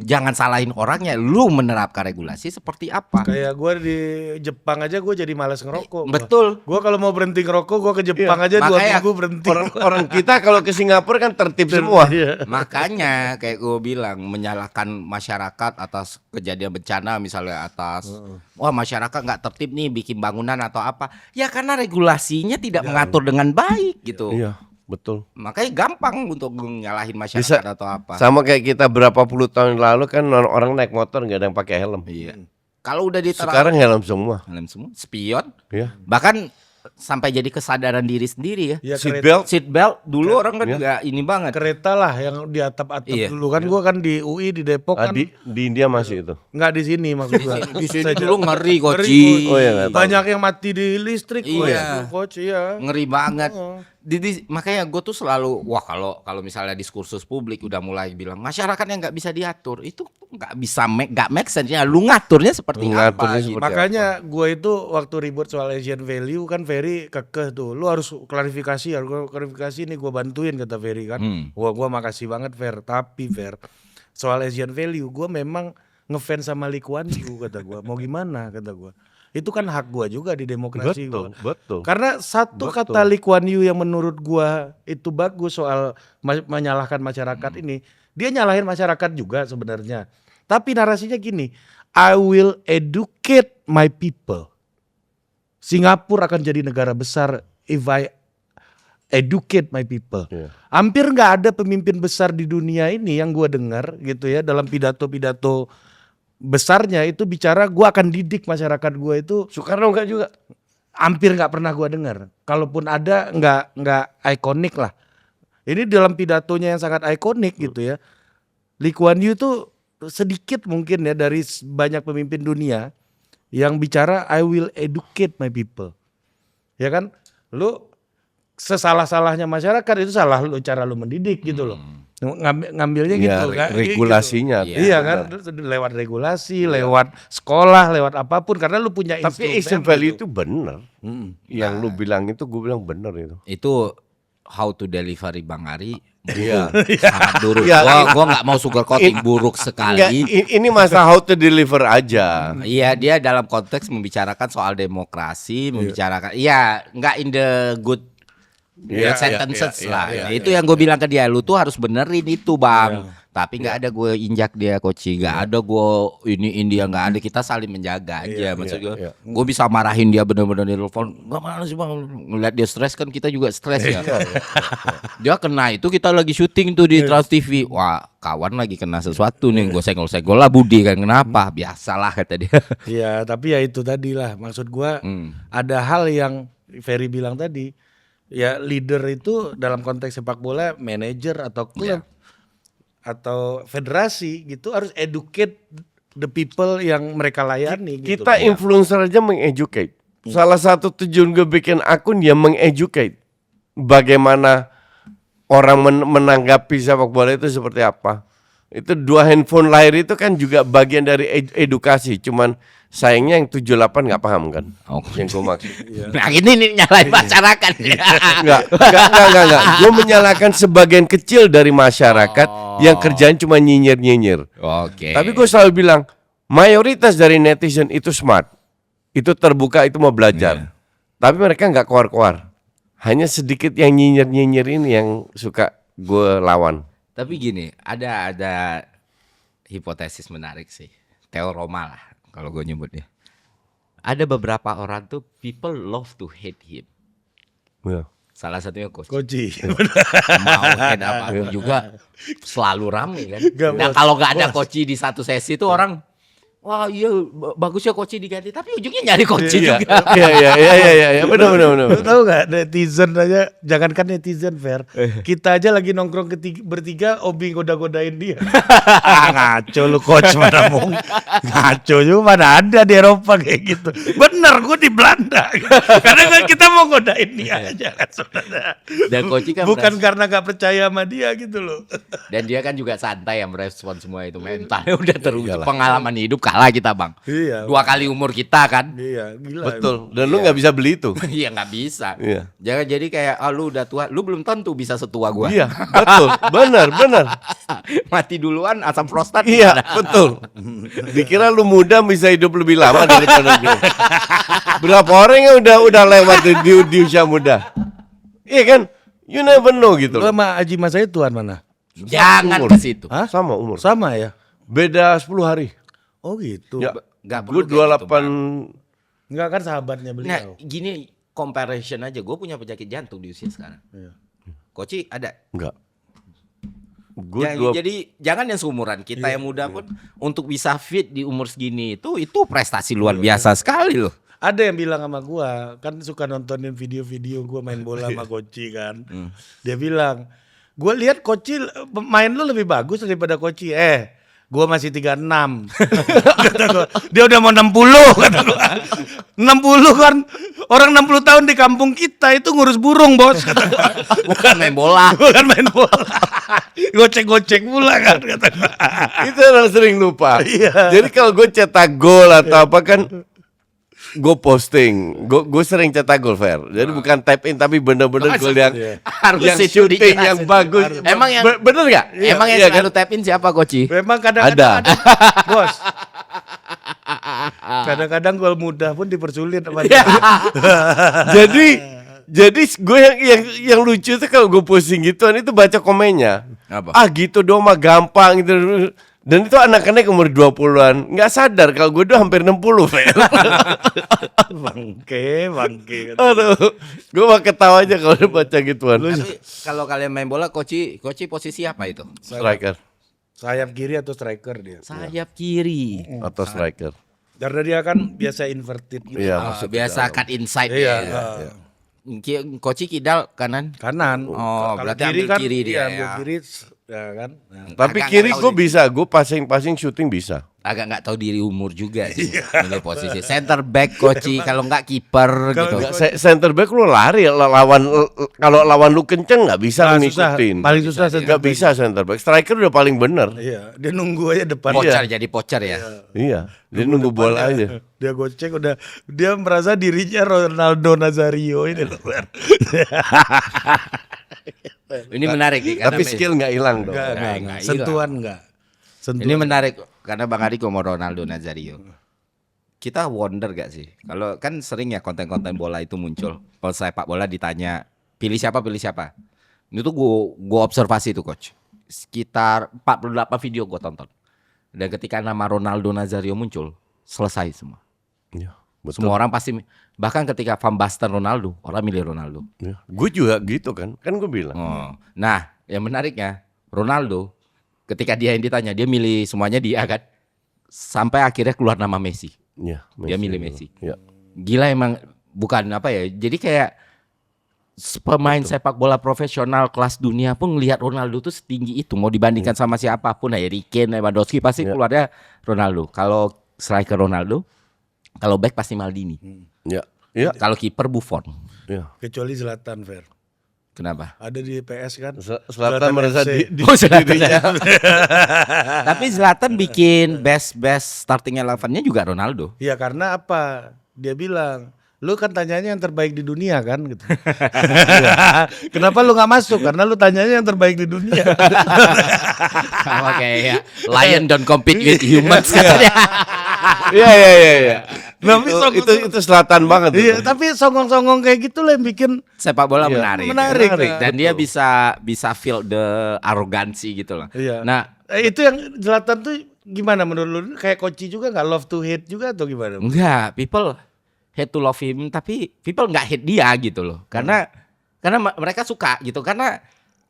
Jangan salahin orangnya, lu menerapkan regulasi seperti apa? Kayak gue di Jepang aja gue jadi malas ngerokok. Betul. Gue kalau mau berhenti ngerokok gue ke Jepang aja 2 makanya minggu berhenti. Orang kita kalau ke Singapura kan tertib semua. Iya. Makanya kayak gue bilang menyalahkan masyarakat atas kejadian bencana misalnya atas wah masyarakat nggak tertib nih bikin bangunan atau apa ya karena regulasinya tidak mengatur dengan baik gitu. Iya, betul. Makanya gampang untuk nyalahin masyarakat atau apa. Sama kayak kita berapa puluh tahun lalu kan orang naik motor nggak ada yang pakai helm. Iya. Kalau udah diterapkan Sekarang helm semua. helm semua, spion, Ya. bahkan sampai jadi kesadaran diri sendiri ya. Ya, Seat kereta, belt. Seat belt dulu orang kan nggak ini banget. kereta lah yang di atap-atap Iya. dulu kan. Gua kan di UI di Depok kan. Di India masih itu. Nggak di sini maksud gua. Di sini Saya dulu ngeri Ngeri, Koci. Oh, iya, nggak tahu. banyak yang mati di listrik. Iya. Coach, iya. Ngeri banget. Makanya gue tuh selalu kalau misalnya diskursus publik udah mulai bilang masyarakat yang nggak bisa diatur itu nggak bisa nggak make sense ya. Lu ngaturnya seperti Ngaturnya apa? seperti Gitu. Makanya gue itu waktu ribut soal Asian value kan Ferry kekeh tuh. Lu harus klarifikasi nih gue bantuin kata Ferry kan. Wah gue makasih banget Fer. Tapi Fer soal Asian value gue memang ngefans sama Lee Kuan Yew kata gue. Mau gimana kata gue. Itu kan hak gue juga di demokrasi Betul, gua. betul. Karena satu Betul. kata Lee Kuan Yew yang menurut gua itu bagus soal menyalahkan masyarakat ini. Dia nyalahin masyarakat juga sebenarnya. Tapi narasinya gini, I will educate my people. Singapura akan jadi negara besar if I educate my people. Iya. Hampir nggak ada pemimpin besar di dunia ini yang gua dengar gitu ya dalam pidato-pidato besarnya itu bicara gua akan didik masyarakat gua itu. Soekarno enggak juga. Hampir nggak pernah gua dengar. Kalaupun ada nggak ikonik lah. Ini dalam pidatonya yang sangat ikonik gitu ya. Lee Kuan Yew tuh sedikit mungkin ya dari banyak pemimpin dunia yang bicara I will educate my people. Ya kan? Lu sesalah-salahnya masyarakat itu salah lu cara lu mendidik gitu loh. Ngambilnya Ya, gitu kan. regulasinya. Gitu. Iya kan lewat regulasi, lewat sekolah, lewat apapun karena lu punya Tapi Asian value itu benar. Yang lu bilang itu gue bilang benar itu. Itu how to delivery Bang Ari. Iya. Sangat buruk. Iya. Gua nggak mau sugarcoating buruk Enggak, sekali. ini masalah how to deliver aja. Iya, dia dalam konteks membicarakan soal demokrasi, membicarakan iya, nggak in the good Iya, sentences iya, lah. iya, Nah, itu yang gue bilang ke dia, lu tuh harus benerin itu Bang. Tapi nggak ada gue injak dia Koci, nggak ada gue ini dia, nggak ada, kita saling menjaga aja. Maksud gue, iya. gue bisa marahin dia bener-bener di telepon, nggak mana sih Bang, ngeliat dia stres kan kita juga stres ya. Dia kena itu kita lagi syuting tuh di Trans TV, wah kawan lagi kena sesuatu nih, gue senggol-senggol lah Budi kan, kenapa? Biasalah kata dia. Iya, tapi ya itu tadi lah maksud gua ada hal yang Ferry bilang tadi. Ya leader itu dalam konteks sepak bola manajer atau klub atau federasi gitu harus educate the people yang mereka layani gitu. Kita influencer aja mengeducate. Salah satu tujuan gue bikin akun ya mengeducate. Bagaimana orang menanggapi sepak bola itu seperti apa. Itu 2 handphone lahir itu kan juga bagian dari edukasi. Cuman sayangnya yang 78 nggak paham kan. Yang gue maksud. Nah ini nih nyalain masyarakat. Enggak. Gue menyalahkan sebagian kecil dari masyarakat yang kerjaan cuma nyinyir-nyinyir. Oke. Tapi gue selalu bilang mayoritas dari netizen itu smart, itu terbuka, itu mau belajar. Tapi mereka nggak keluar-keluar. Hanya sedikit yang nyinyir-nyinyir ini yang suka gue lawan. Tapi gini, ada hipotesis menarik sih, teorema lah kalau gue nyebutnya. Ada beberapa orang tuh people love to hate him. Ya. Salah satunya Coach. Koci. Mau hate apapun juga selalu rame kan. Gak, Nah Bos. kalau nggak ada Coach di satu sesi tuh orang, wah iya bagusnya Coach diganti, tapi ujungnya nyari Coach juga. Iya, benar. Lu tahu gak netizen aja, jangankan netizen Fer, kita aja lagi nongkrong bertiga, Obi goda-godain dia. Ngaco lu coach mana mungkin. Ngaco juga mana ada di Eropa kayak gitu. Bener gue di Belanda. Karena kan kita mau godain dia aja kan sebenarnya. Dan Coach kan Bukan karena gak percaya sama dia gitu loh. dan dia kan juga santai yang merespon semua itu, mentalnya udah teruji, pengalaman hidup kalah kita Bang. Iya. 2 kali umur kita kan. Iya gila. Betul. Dan lu nggak bisa beli itu. Iya nggak bisa. Iya. Jangan jadi kayak lu udah tua, lu belum tentu bisa setua gua. Iya, betul. Benar. Mati duluan asam prostat. Iya, gimana? betul. Dikira lu muda bisa hidup lebih lama daripada gue. Berapa orang yang udah lewat di usia muda. Iya kan? You never know gitu Lu loh. sama Haji Mas Tuan mana? Jangan Umur. ke situ. Hah? Sama umur. Sama ya? Beda 10 hari. Oh gitu. Ya. Nggak Gue perlu kayak gitu, 28. Enggak kan sahabatnya Nah, beliau. gini comparison aja. Gue punya penyakit jantung di usia sekarang. Iya. Koci ada. Enggak. Gue Jadi jangan yang seumuran kita yang muda pun untuk bisa fit di umur segini itu prestasi luar biasa sekali loh. Ada yang bilang sama gua, kan suka nontonin video-video gua main bola sama Koci kan. Dia bilang, gua lihat Koci main lu lebih bagus daripada Koci. Gua masih 36. Kata gua, dia udah mau 60 kata gua. 60 kan orang 60 tahun di kampung kita itu ngurus burung, Bos. Kata gua. Bukan main bola. Bukan main bola. Gocek-gocek pula kan kata gua. Itu orang sering lupa. Iya. Jadi kalau gue cetak gol atau apa kan gue posting, gue sering cetak gol fair. Jadi bukan tap in tapi bener-bener gol yang Harus yang itu shooting dijelasin. yang bagus. Emang yang bener nggak? Emang yang Iya selalu tap in siapa Koci? Memang kadang-kadang Ada. Bos. Kadang-kadang gol mudah pun dipersulit sama Iya. dia. Jadi gue yang lucu tuh kalau gue posting gituan itu baca komennya. Apa? Gitu dong mah gampang gitu. Dan itu anak-anak umur 20-an nggak sadar kalau gue udah hampir 60 Fer. Bangke. Aduh, gue mah ketawa aja kalau udah baca gituan. Tapi kalau kalian main bola Koci posisi apa itu? Striker Sayap kiri atau striker dia. Sayap kiri. atau striker. Karena dia kan biasa inverted gitu. Iya, Oh, masuk biasa cut inside Iya. ya. Koci kidal kanan. Kanan. Oh, Kalau berarti kiri ambil kan kiri dia ambil ya. kiri ya kan. Nah. Tapi Agak kiri nggak gue tahu bisa, gue passing shooting bisa. Agak nggak tahu diri umur juga sih. Milih posisi center back Koci kalau nggak kiper Kalau gitu. nggak- Center back lu lari kalau lawan lu kenceng nggak bisa lu Susah, ngikutin. paling susah center Nggak back. bisa center back. Striker udah paling bener. Iya, dia nunggu aja depan. Pocher jadi pocher ya. Iya, dia nunggu bola aja. Dia gocek udah, dia merasa dirinya Ronaldo Nazario ini loh. Ini menarik nih karena Tapi skill nggak hilang dong. Nggak Sentuhan enggak. ini menarik karena Bang Adi mau Ronaldo Nazario. Kita wonder gak sih? Kalau kan sering ya konten-konten bola itu muncul. Kalau sepak bola ditanya pilih siapa. Ini tuh gue observasi tuh coach. Sekitar 48 video gue tonton. Dan ketika nama Ronaldo Nazario muncul, selesai semua. Iya, betul. Semua orang pasti bahkan ketika Van Basten Ronaldo, orang milih Ronaldo. Iya. Gue juga gitu kan gue bilang. Oh. Nah, yang menariknya Ronaldo ketika dia yang ditanya, dia milih semuanya dia kan. Sampai akhirnya keluar nama Messi. Iya, Dia milih Messi. Iya. Gila emang bukan apa ya. Jadi kayak pemain sepak bola profesional kelas dunia pun ngelihat Ronaldo tuh setinggi itu. Mau dibandingkan sama siapapun, Harry Kane, Lewandowski pasti keluarnya Ronaldo. Kalau striker Ronaldo, kalau back pasti Maldini. Iya. Iya. Kalau kiper Buffon. Iya. Kecuali Zlatan Fer. Kenapa? Ada di PS kan. Selatan merasa FC. di Oh, Zlatan. Tapi Zlatan bikin best starting 11-nya juga Ronaldo. Iya karena apa? Dia bilang, lu kan tanyanya yang terbaik di dunia kan gitu. Kenapa lu nggak masuk? Karena lu tanyanya yang terbaik di dunia. Sama kayak lion don't compete with humans katanya. Iya. Tapi Itu selatan banget. Iya, tapi songong-songong kayak gitu lah yang bikin Sepak bola Iya, menarik. menarik. Dan dia bisa feel the arogansi gitu loh. Iya. Nah, itu yang Zlatan tuh gimana menurut lu? Kayak Koci juga nggak love to hate juga atau gimana? enggak, people hate to love him tapi people nggak hate dia gitu loh. Karena mereka suka gitu. Karena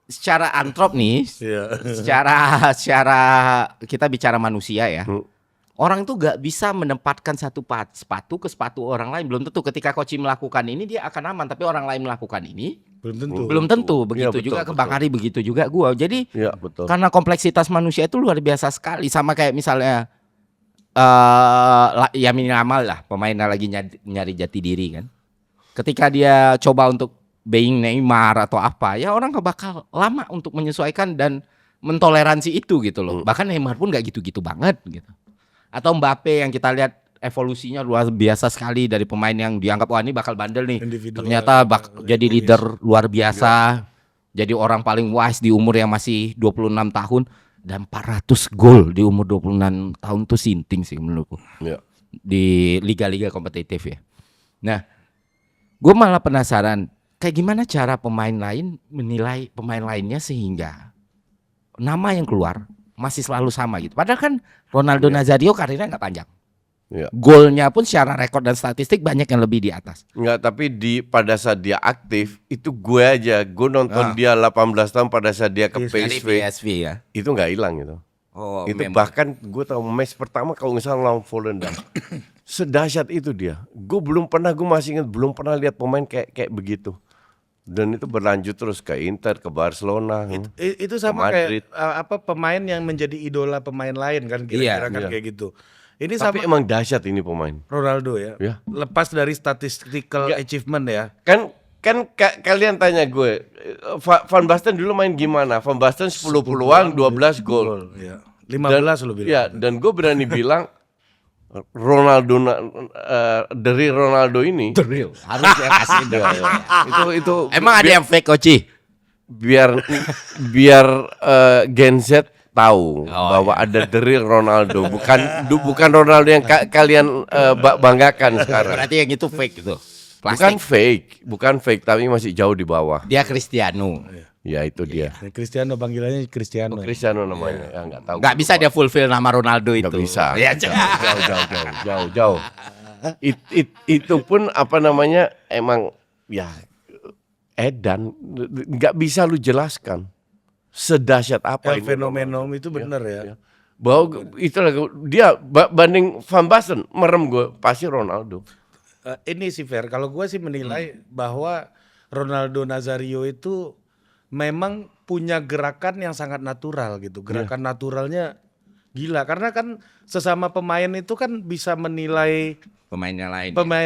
secara antrop nih, Iya. secara kita bicara manusia ya. Orang itu gak bisa menempatkan satu sepatu ke sepatu orang lain. Belum tentu ketika Koci melakukan ini dia akan aman, tapi orang lain melakukan ini belum tentu. Begitu Iya, juga betul, ke Bang Ari, begitu juga gua. Jadi Iya, betul. karena kompleksitas manusia itu luar biasa sekali. Sama kayak misalnya Yamin Yamal lah, pemainnya lagi nyari jati diri kan. Ketika dia coba untuk being Neymar atau apa, ya orang bakal lama untuk menyesuaikan dan mentoleransi itu gitu loh. Bahkan Neymar pun gak gitu-gitu banget gitu. Atau Mbappe yang kita lihat evolusinya luar biasa sekali dari pemain yang dianggap wah ini bakal bandel nih. Individual, Ternyata jadi leader luar biasa. Jadi orang paling wise di umur yang masih 26 tahun dan 400 gol di umur 26 tahun tuh sinting sih menurutku. Iya. Di liga-liga kompetitif ya. Nah, gue malah penasaran kayak gimana cara pemain lain menilai pemain lainnya sehingga nama yang keluar masih selalu sama gitu. Padahal kan Ronaldo Nazario karirnya nggak panjang. Iya. Golnya pun secara rekor dan statistik banyak yang lebih di atas. Enggak, tapi pada saat dia aktif itu gue nonton dia 18 tahun pada saat dia ke Dari PSV PSV ya. itu nggak hilang gitu. Oh, Itu memang. bahkan gue tahu match pertama kalau nggak salah lawan Volendam. Sedahsyat itu dia. Gue masih ingat belum pernah lihat pemain kayak begitu. Dan itu berlanjut terus ke Inter, ke Barcelona, Itu ke sama Madrid. kayak pemain yang menjadi idola pemain lain kan kira-kira kan Iya. kayak gitu. Ini Tapi sama emang dahsyat ini pemain. Ronaldo ya. Ya. Lepas dari statistical achievement ya. Kan kalian tanya gue, Van Basten dulu main gimana? Van Basten 10 peluang, 12 gol. Ya. 15 lo bilang. Ya, dan gue berani bilang Ronaldo dari Ronaldo ini Real. Harusnya kasih itu Emang ada yang fake Koci? biar Gen Z tahu bahwa ada the real Ronaldo, bukan Ronaldo yang kalian banggakan sekarang. Berarti yang itu fake gitu. Bukan fake tapi masih jauh di bawah. Dia Cristiano. Ya itu dia. Cristiano panggilannya Cristiano. Cristiano namanya. Ya nggak tahu. Nggak bisa dia fulfill nama Ronaldo itu. Nggak bisa. Ya, Jauh. Itu pun apa namanya emang ya edan, nggak bisa lu jelaskan sedahsyat apa El ini. fenomenom itu benar ya. Bahwa itulah dia banding Van Basten merem gue pasti Ronaldo. Ini sih fair. Kalau gue sih menilai bahwa Ronaldo Nazario itu memang punya gerakan yang sangat natural gitu. Gerakan naturalnya gila. Karena kan sesama pemain itu kan bisa menilai pemain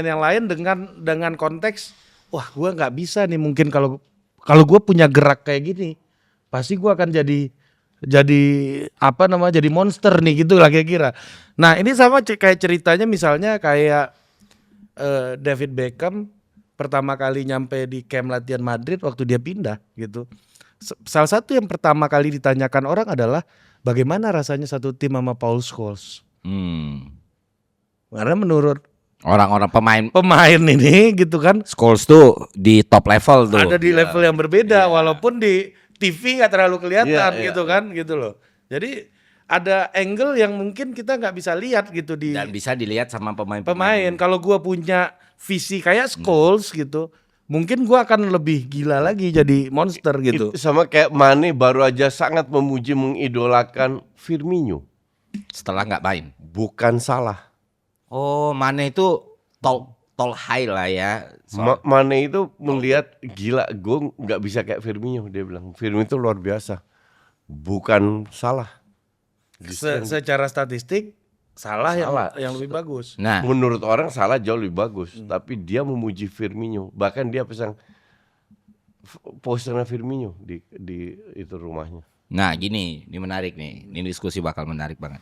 yang lain dengan konteks, wah gue nggak bisa nih mungkin kalau gue punya gerak kayak gini, pasti gue akan jadi jadi monster nih gitu lah kira-kira. Nah ini sama kayak ceritanya misalnya kayak David Beckham pertama kali nyampe di camp latihan Madrid waktu dia pindah gitu. Salah satu yang pertama kali ditanyakan orang adalah bagaimana rasanya satu tim sama Paul Scholes. Karena menurut orang-orang pemain ini gitu kan, Scholes tuh di top level tuh. ada di level yang berbeda walaupun di TV nggak terlalu kelihatan gitu kan gitu loh. Jadi ada angle yang mungkin kita nggak bisa lihat gitu Dan bisa dilihat sama pemain. Kalau gua punya visi kayak Scholes gitu, mungkin gua akan lebih gila lagi jadi monster gitu. Itu sama kayak Mane baru aja sangat memuji mengidolakan Firmino. Setelah nggak main. Bukan salah. Oh, Mane itu tol high lah ya. Mane itu melihat gila, gue nggak bisa kayak Firmino, dia bilang. Firmino itu luar biasa. Bukan salah. Secara statistik salah yang lebih bagus. Nah, Menurut orang salah jauh lebih bagus, tapi dia memuji Firmino. Bahkan dia pasang posternya Firmino di itu rumahnya. nah gini, ini menarik nih. Ini diskusi bakal menarik banget.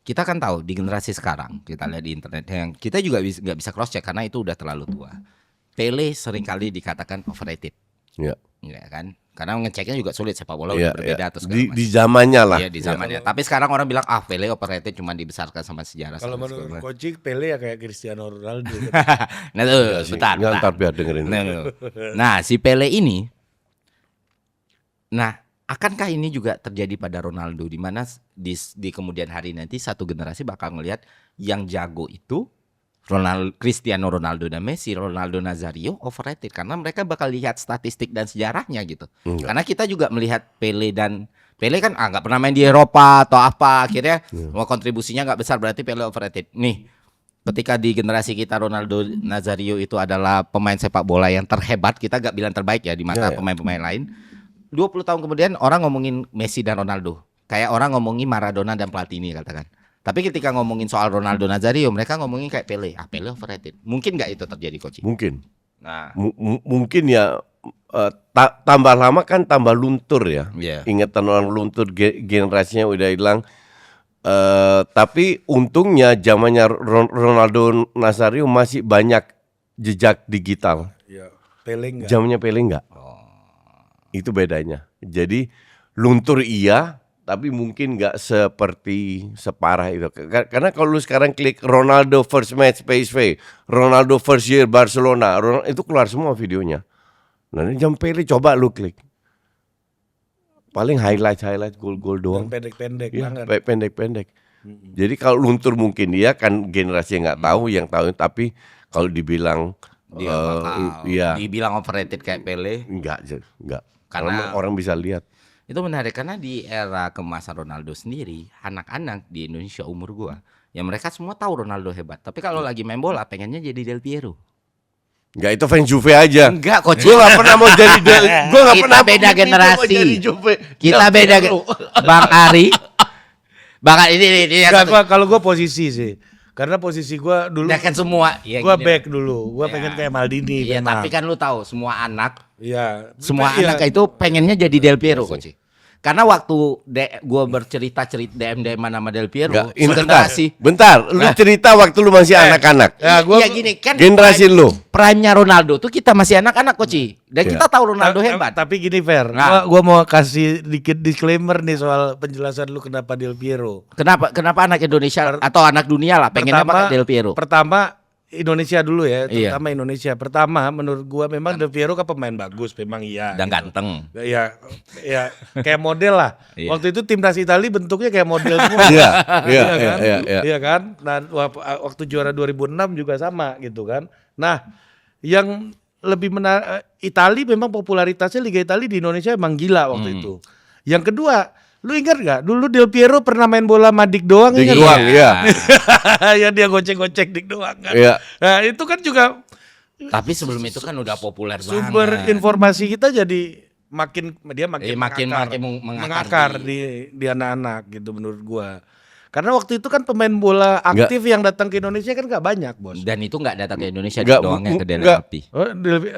Kita kan tahu di generasi sekarang, kita lihat di internet yang kita juga nggak bisa cross check karena itu udah terlalu tua. Pele seringkali dikatakan overrated, Ya. ya kan? Karena ngeceknya juga sulit, sepak bola udah berbeda atau segala macam. Di zamannya lah. Iya, di zamannya. Tapi sekarang orang bilang Pele overrated, cuma dibesarkan sama sejarah. Kalau menurut Coach Pele ya kayak Cristiano Ronaldo. Nah tuh, bentar. Ntar biar dengerin. Nah, si Pele ini, akankah ini juga terjadi pada Ronaldo, di mana di kemudian hari nanti satu generasi bakal ngelihat yang jago itu Cristiano Ronaldo dan Messi, Ronaldo Nazario overrated karena mereka bakal lihat statistik dan sejarahnya gitu. Karena kita juga melihat Pele kan nggak pernah main di Eropa atau apa, akhirnya kontribusinya nggak besar, berarti Pele overrated. Nih, ketika di generasi kita Ronaldo Nazario itu adalah pemain sepak bola yang terhebat, kita nggak bilang terbaik ya di mata pemain-pemain lain. 20 tahun kemudian orang ngomongin Messi dan Ronaldo, kayak orang ngomongin Maradona dan Platini katakan. Tapi ketika ngomongin soal Ronaldo Nazario, mereka ngomongin kayak Pele. Pele overrated. Mungkin nggak itu terjadi, Coach? Mungkin. Nah, Mungkin ya tambah lama kan tambah luntur ya. Iya. Ingatan orang luntur, generasinya udah hilang. Tapi untungnya zamannya Ronaldo Nazario masih banyak jejak digital. Ya, Pele enggak. Zamannya Pele enggak. Itu bedanya. Jadi luntur iya, tapi mungkin nggak seperti separah itu. Karena kalau lu sekarang klik Ronaldo first match PSV, Ronaldo first year Barcelona, itu keluar semua videonya. Nah ini jam Pele coba lu klik. Paling highlight gol-gol doang. Pendek-pendek Ya, banget. pendek-pendek. Jadi kalau luntur mungkin dia kan generasi yang nggak tahu, yang tahu. Tapi kalau dibilang dia bakal dibilang overrated kayak Pele. enggak. Karena orang bisa lihat. itu menarik karena di era kemasan Ronaldo sendiri, anak-anak di Indonesia umur gua Ya mereka semua tahu Ronaldo hebat. Tapi kalau lagi main bola pengennya jadi Del Piero. Enggak, itu fans Juve aja. Enggak, coach. Gue gak pernah mau jadi gue gak Kita pernah beda bermimpi generasi. mau jadi Juve. Kita Del beda. Piero. Bang Ari. Bang Ari ini ya. Enggak, kalau gue posisi sih. Karena posisi gue dulu, Dia kan semua. Ya, gue gini. back dulu. Gue Ya. pengen kayak Maldini. Iya, memang. tapi kan lu tahu semua anak Iya. anak itu pengennya jadi Del Piero, coach. Karena waktu gue bercerita DM sama Del Piero, Enggak, ini generasi. bentar. Lu cerita waktu lu masih anak-anak. Ya, Iya gini kan. Generasi lu. Prime-nya Ronaldo tuh kita masih anak-anak, coach. Dan Iya. kita tahu Ronaldo hebat. Tapi gini Fer, Nah. gua mau kasih dikit disclaimer nih soal penjelasan lu kenapa Del Piero. Kenapa anak Indonesia atau anak dunia lah pengennya pakai Del Piero? Pertama Indonesia dulu ya, Iya. terutama Indonesia. Pertama menurut gua memang Del Piero kan pemain bagus, memang iya. Dan gitu. ganteng. Ya kayak model lah. Iya. Waktu itu timnas Italia bentuknya kayak model semua. Iya, iya, kan? iya, iya. Iya kan? Dan waktu juara 2006 juga sama gitu kan. Nah, yang lebih menarik, Italia memang popularitasnya Liga Italia di Indonesia emang gila waktu itu. Yang kedua, lu ingat gak? Dulu Del Piero pernah main bola sama Dik doang, Dik ingat doang, nggak? iya. Ya dia gocek-gocek Dik doang kan. Iya. Nah itu kan juga Tapi sebelum itu kan udah populer sumber banget. informasi kita jadi makin makin makin mengakar di anak-anak gitu menurut gua. Karena waktu itu kan pemain bola aktif yang datang ke Indonesia kan gak banyak, Bos. Dan itu nggak datang ke Indonesia Nggak, doangnya ke Del nggak. Alpi. Oh,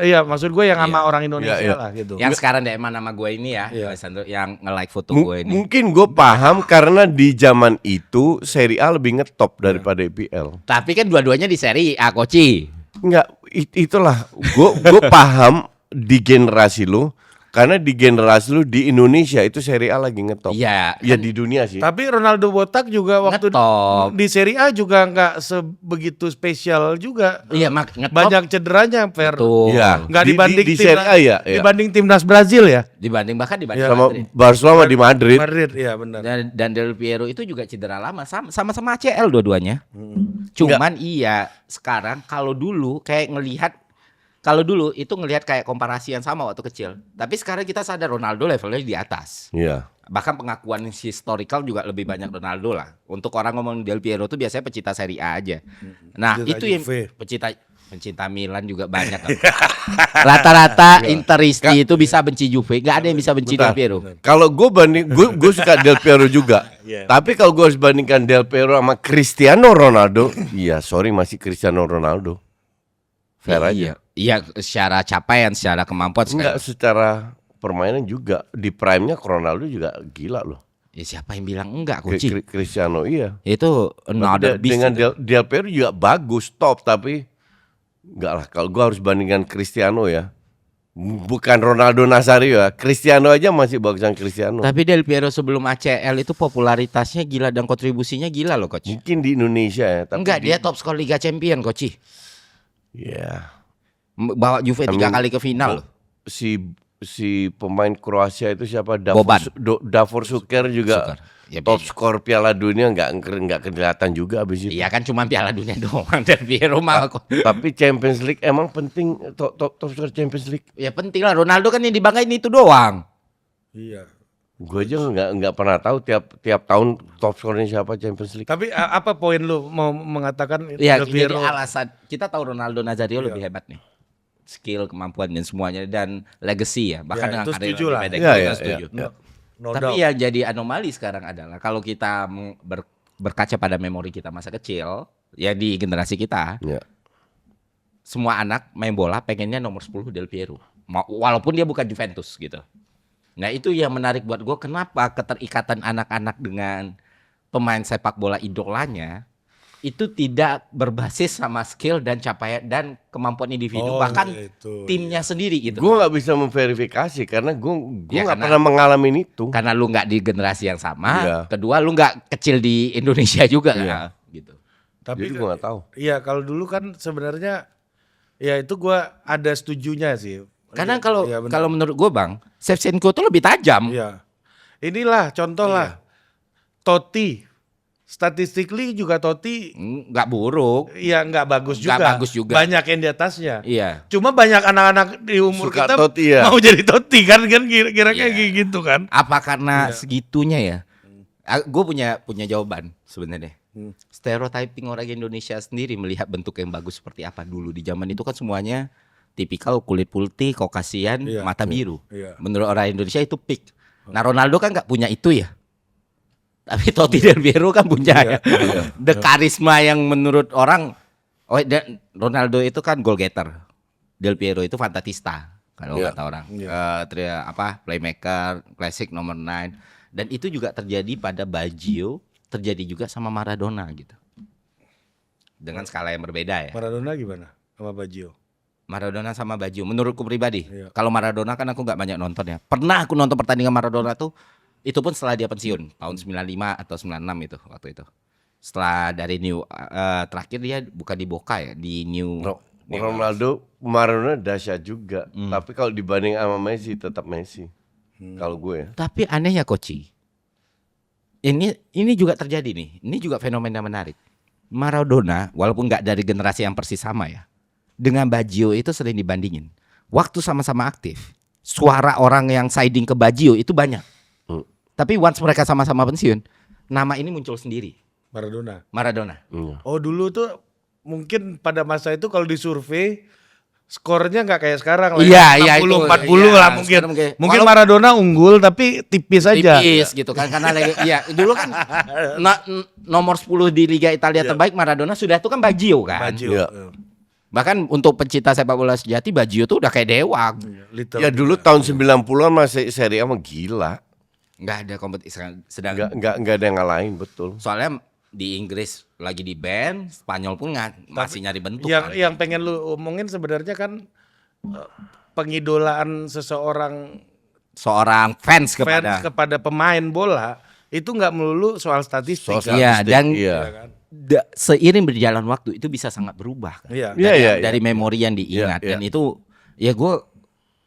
iya maksud gue yang sama orang Indonesia Iya, iya. lah gitu. Yang sekarang DM nama gue ini ya, Iya. Sandro, yang nge-like foto gue ini. Mungkin gue paham karena di zaman itu Serie A lebih ngetop daripada EPL. Tapi kan dua-duanya di Serie A, Koci. Enggak, itulah gue paham di generasi lu karena di generasi lu di Indonesia itu Serie A lagi ngetop. Iya. Ya di dunia sih. Tapi Ronaldo botak juga waktu Ngetop. di Serie A juga nggak sebegitu spesial juga. Iya, ngetop. Banyak cederanya, Fer. Tuh. Iya. Nggak Di- dibanding di Serie A ya, iya. Dibanding timnas Brazil ya. Dibanding sama Madrid. Barcelona di Madrid. Madrid, iya benar. Dan Del Piero itu juga cedera lama sama-sama ACL dua-duanya. Cuman iya sekarang kalau dulu kayak komparasi yang sama waktu kecil. Tapi sekarang kita sadar Ronaldo levelnya di atas. Iya. Bahkan pengakuan historical juga lebih banyak Ronaldo lah. Untuk orang ngomong Del Piero tuh biasanya pecinta Serie A aja. Nah, Pecinta itu yang Juve. pencinta Milan juga banyak kan. Rata-rata Interisti itu bisa benci Juve, nggak ada yang bisa benci Del Bentar. Piero. Kalau gue suka Del Piero juga. Iya. Tapi kalau gue harus bandingkan Del Piero sama Cristiano Ronaldo, iya sorry masih Cristiano Ronaldo. Fair aja. Iya, secara capaian, secara kemampuan. Enggak secara permainan juga di prime-nya Ronaldo juga gila loh. Ya siapa yang bilang enggak, Koci? Cristiano iya. Itu another beast. Dengan itu. Del Piero juga bagus top tapi enggak lah kalau gue harus bandingkan Cristiano ya. Bukan Ronaldo Nazario ya. Cristiano aja masih bagusan Cristiano. Tapi Del Piero sebelum ACL itu popularitasnya gila dan kontribusinya gila loh, Coach. Mungkin di Indonesia ya. Tapi Enggak, dia top skor Liga Champion, Coach. ya. Bawa Juve 3 kali ke final loh. Si pemain Kroasia itu siapa? Boban. Davor Šuker juga Šuker. Ya, top beda. skor Piala Dunia nggak kelihatan juga abis itu. Iya kan cuma Piala Dunia doang Del Piero mah. Tapi Champions League emang penting top skor Champions League. Ya penting lah, Ronaldo kan yang dibanggain itu doang. Iya. Gue aja nggak pernah tahu tiap tahun top skornya siapa Champions League. Tapi apa poin lu mau mengatakan Ya, Del jadi Piero? alasan kita tahu Ronaldo Nazario lebih hebat nih. Skill, kemampuan dan semuanya dan legacy ya. Bahkan Ya, dengan itu karir setuju yang lah. lebih Ya, pendek, ya, kita setuju. ya. No Tapi doubt. yang jadi anomali sekarang adalah kalau kita berkaca pada memori kita masa kecil, ya di generasi kita, Ya. semua anak main bola pengennya nomor 10 Del Piero. Walaupun dia bukan Juventus gitu. Nah itu yang menarik buat gue, kenapa keterikatan anak-anak dengan pemain sepak bola idolanya itu tidak berbasis sama skill dan capaian dan kemampuan individu, Oh, bahkan itu, timnya sendiri gitu. Gue nggak bisa memverifikasi karena gue Ya, nggak karena- pernah mengalami itu. Karena lu nggak di generasi yang sama, Iya. kedua lu nggak kecil di Indonesia juga Iya. kan, gitu. Tapi Jadi gue nggak tahu. Iya, kalau dulu kan sebenarnya ya itu gua ada setujunya sih. Karena kalau Iya, benar. kalau menurut gue Bang, Shevchenko tuh lebih tajam. Iya. Inilah contoh lah. Totti. Statistically juga Totti Nggak buruk. ya nggak bagus Nggak juga. bagus juga. Banyak yang di atasnya. Iya. Cuma banyak anak-anak di umur Suka kita Totti ya. mau jadi Totti kan kira-kira kayak Iya. gitu kan. Apa karena segitunya ya? Gue punya jawaban sebenarnya. Stereotyping orang Indonesia sendiri melihat bentuk yang bagus seperti apa dulu. Di zaman itu kan semuanya tipikal kulit putih, Caucasian, Iya, mata biru. iya. Menurut orang Indonesia itu peak. Nah Ronaldo kan nggak punya itu ya. Tapi Totti Del Piero kan punya ya. The karisma yang menurut orang, dan Ronaldo itu kan goal getter. Del Piero itu fantatista kalau Iya. kata orang. Playmaker, klasik nomor 9. Dan itu juga terjadi pada Baggio, terjadi juga sama Maradona gitu. Dengan skala yang berbeda ya. Maradona gimana sama Baggio? Maradona sama Baggio menurutku pribadi. Iya. Kalau Maradona kan aku nggak banyak nonton ya. Pernah aku nonton pertandingan Maradona tuh, itu pun setelah dia pensiun tahun 95 atau 96 itu waktu itu. Setelah dari terakhir dia bukan di Boca ya, di Ronaldo, Maradona dahsyat juga. Tapi kalau dibanding sama Messi tetap Messi. Kalau gue ya. Tapi anehnya Koci. Ini juga terjadi nih. Ini juga fenomena menarik. Maradona walaupun nggak dari generasi yang persis sama ya, dengan Baggio itu sering dibandingin. Waktu sama-sama aktif, suara orang yang siding ke Baggio itu banyak. Tapi once mereka sama-sama pensiun, nama ini muncul sendiri. Maradona. Oh dulu tuh mungkin pada masa itu kalau disurvei skornya nggak kayak sekarang lah. Iya, 60, itu. 40 Iya, lah mungkin. sekarang Mungkin Walau- Maradona unggul tapi tipis aja. Tipis gitu kan karena ya dulu kan nomor 10 di Liga Italia terbaik Maradona sudah itu kan Baggio kan. Baggio. Iya. Bahkan untuk pecinta sepak bola sejati Baggio tuh udah kayak dewa. Literal. Ya dulu tahun 90-an masih Serie A mah gila. Nggak ada kompetisi sedang Enggak ada yang ngalahin, betul. soalnya di Inggris lagi di ban, Spanyol pun masih nyari bentuk. yang kan. yang pengen lu omongin sebenarnya kan pengidolaan seseorang Seorang fans fans kepada kepada pemain bola itu nggak melulu soal statistik. Soal kan? Iya, dan Iya. kan? seiring berjalan waktu itu bisa sangat berubah kan. Iya. Dari memori yang diingat Iya, dan itu ya gue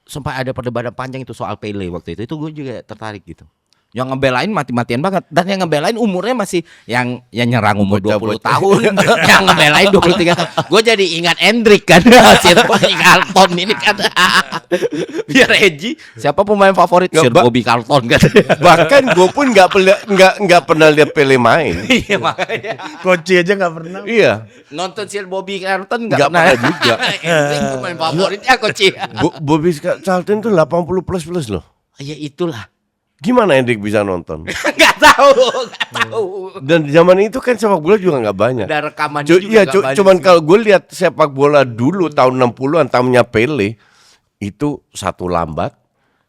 sempat ada perdebatan panjang itu soal Pele waktu itu gue juga tertarik gitu. Yang ngebelain mati-matian banget dan yang ngebelain umurnya masih yang nyerang umur 20 tahun, yang ngebelain 23 tahun. Gue jadi ingat Endrick kan, Sir Bobby Carlton ini kan. Biar Eji, siapa pemain favorit Sir Bobby Carlton kan. Bahkan gue pun nggak pernah lihat Pele main. Iya makanya Koci aja nggak pernah. Iya. nonton Sir Bobby Carlton Nggak nggak pernah juga. Endrick pemain favoritnya Coach. Bobby Charlton tuh 80 plus loh. Ya itulah. Gimana Hendrik bisa nonton? Nggak tahu. Dan di zaman itu kan sepak bola juga nggak banyak. Ada rekaman Iya, cuman kalau gue lihat sepak bola dulu tahun 60-an tahunnya Pele itu satu lambat,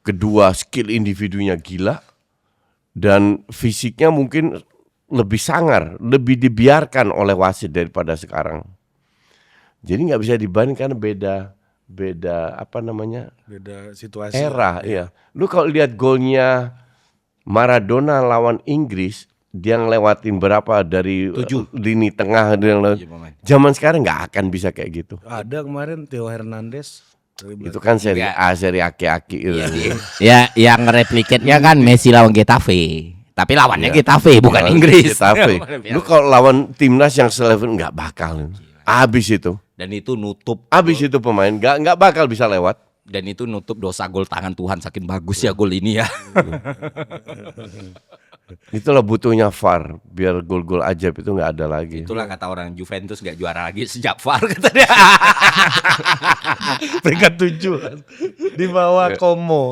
kedua skill individunya gila dan fisiknya mungkin lebih sangar, lebih dibiarkan oleh wasit daripada sekarang. Jadi nggak bisa dibandingkan beda apa namanya? Beda situasi. Era, iya. Lu kalau lihat golnya Maradona lawan Inggris, dia ngelewatin berapa dari 7 lini tengah dan zaman sekarang nggak akan bisa kayak gitu. Ada kemarin Theo Hernandez. Itu kan seri A, seri aki-aki itu. Ya, yang replikatnya kan Messi lawan Getafe. Tapi lawannya Getafe bukan Inggris. Getafe. Lu kalau lawan timnas yang selevel nggak bakal. Habis itu. Dan itu nutup Habis itu pemain nggak bakal bisa lewat. dan itu nutup dosa gol tangan Tuhan saking bagus ya gol ini ya. Itulah butuhnya VAR biar gol-gol ajaib itu nggak ada lagi. Itulah kata orang Juventus nggak juara lagi sejak VAR kata dia. Peringkat 7 di bawah Como.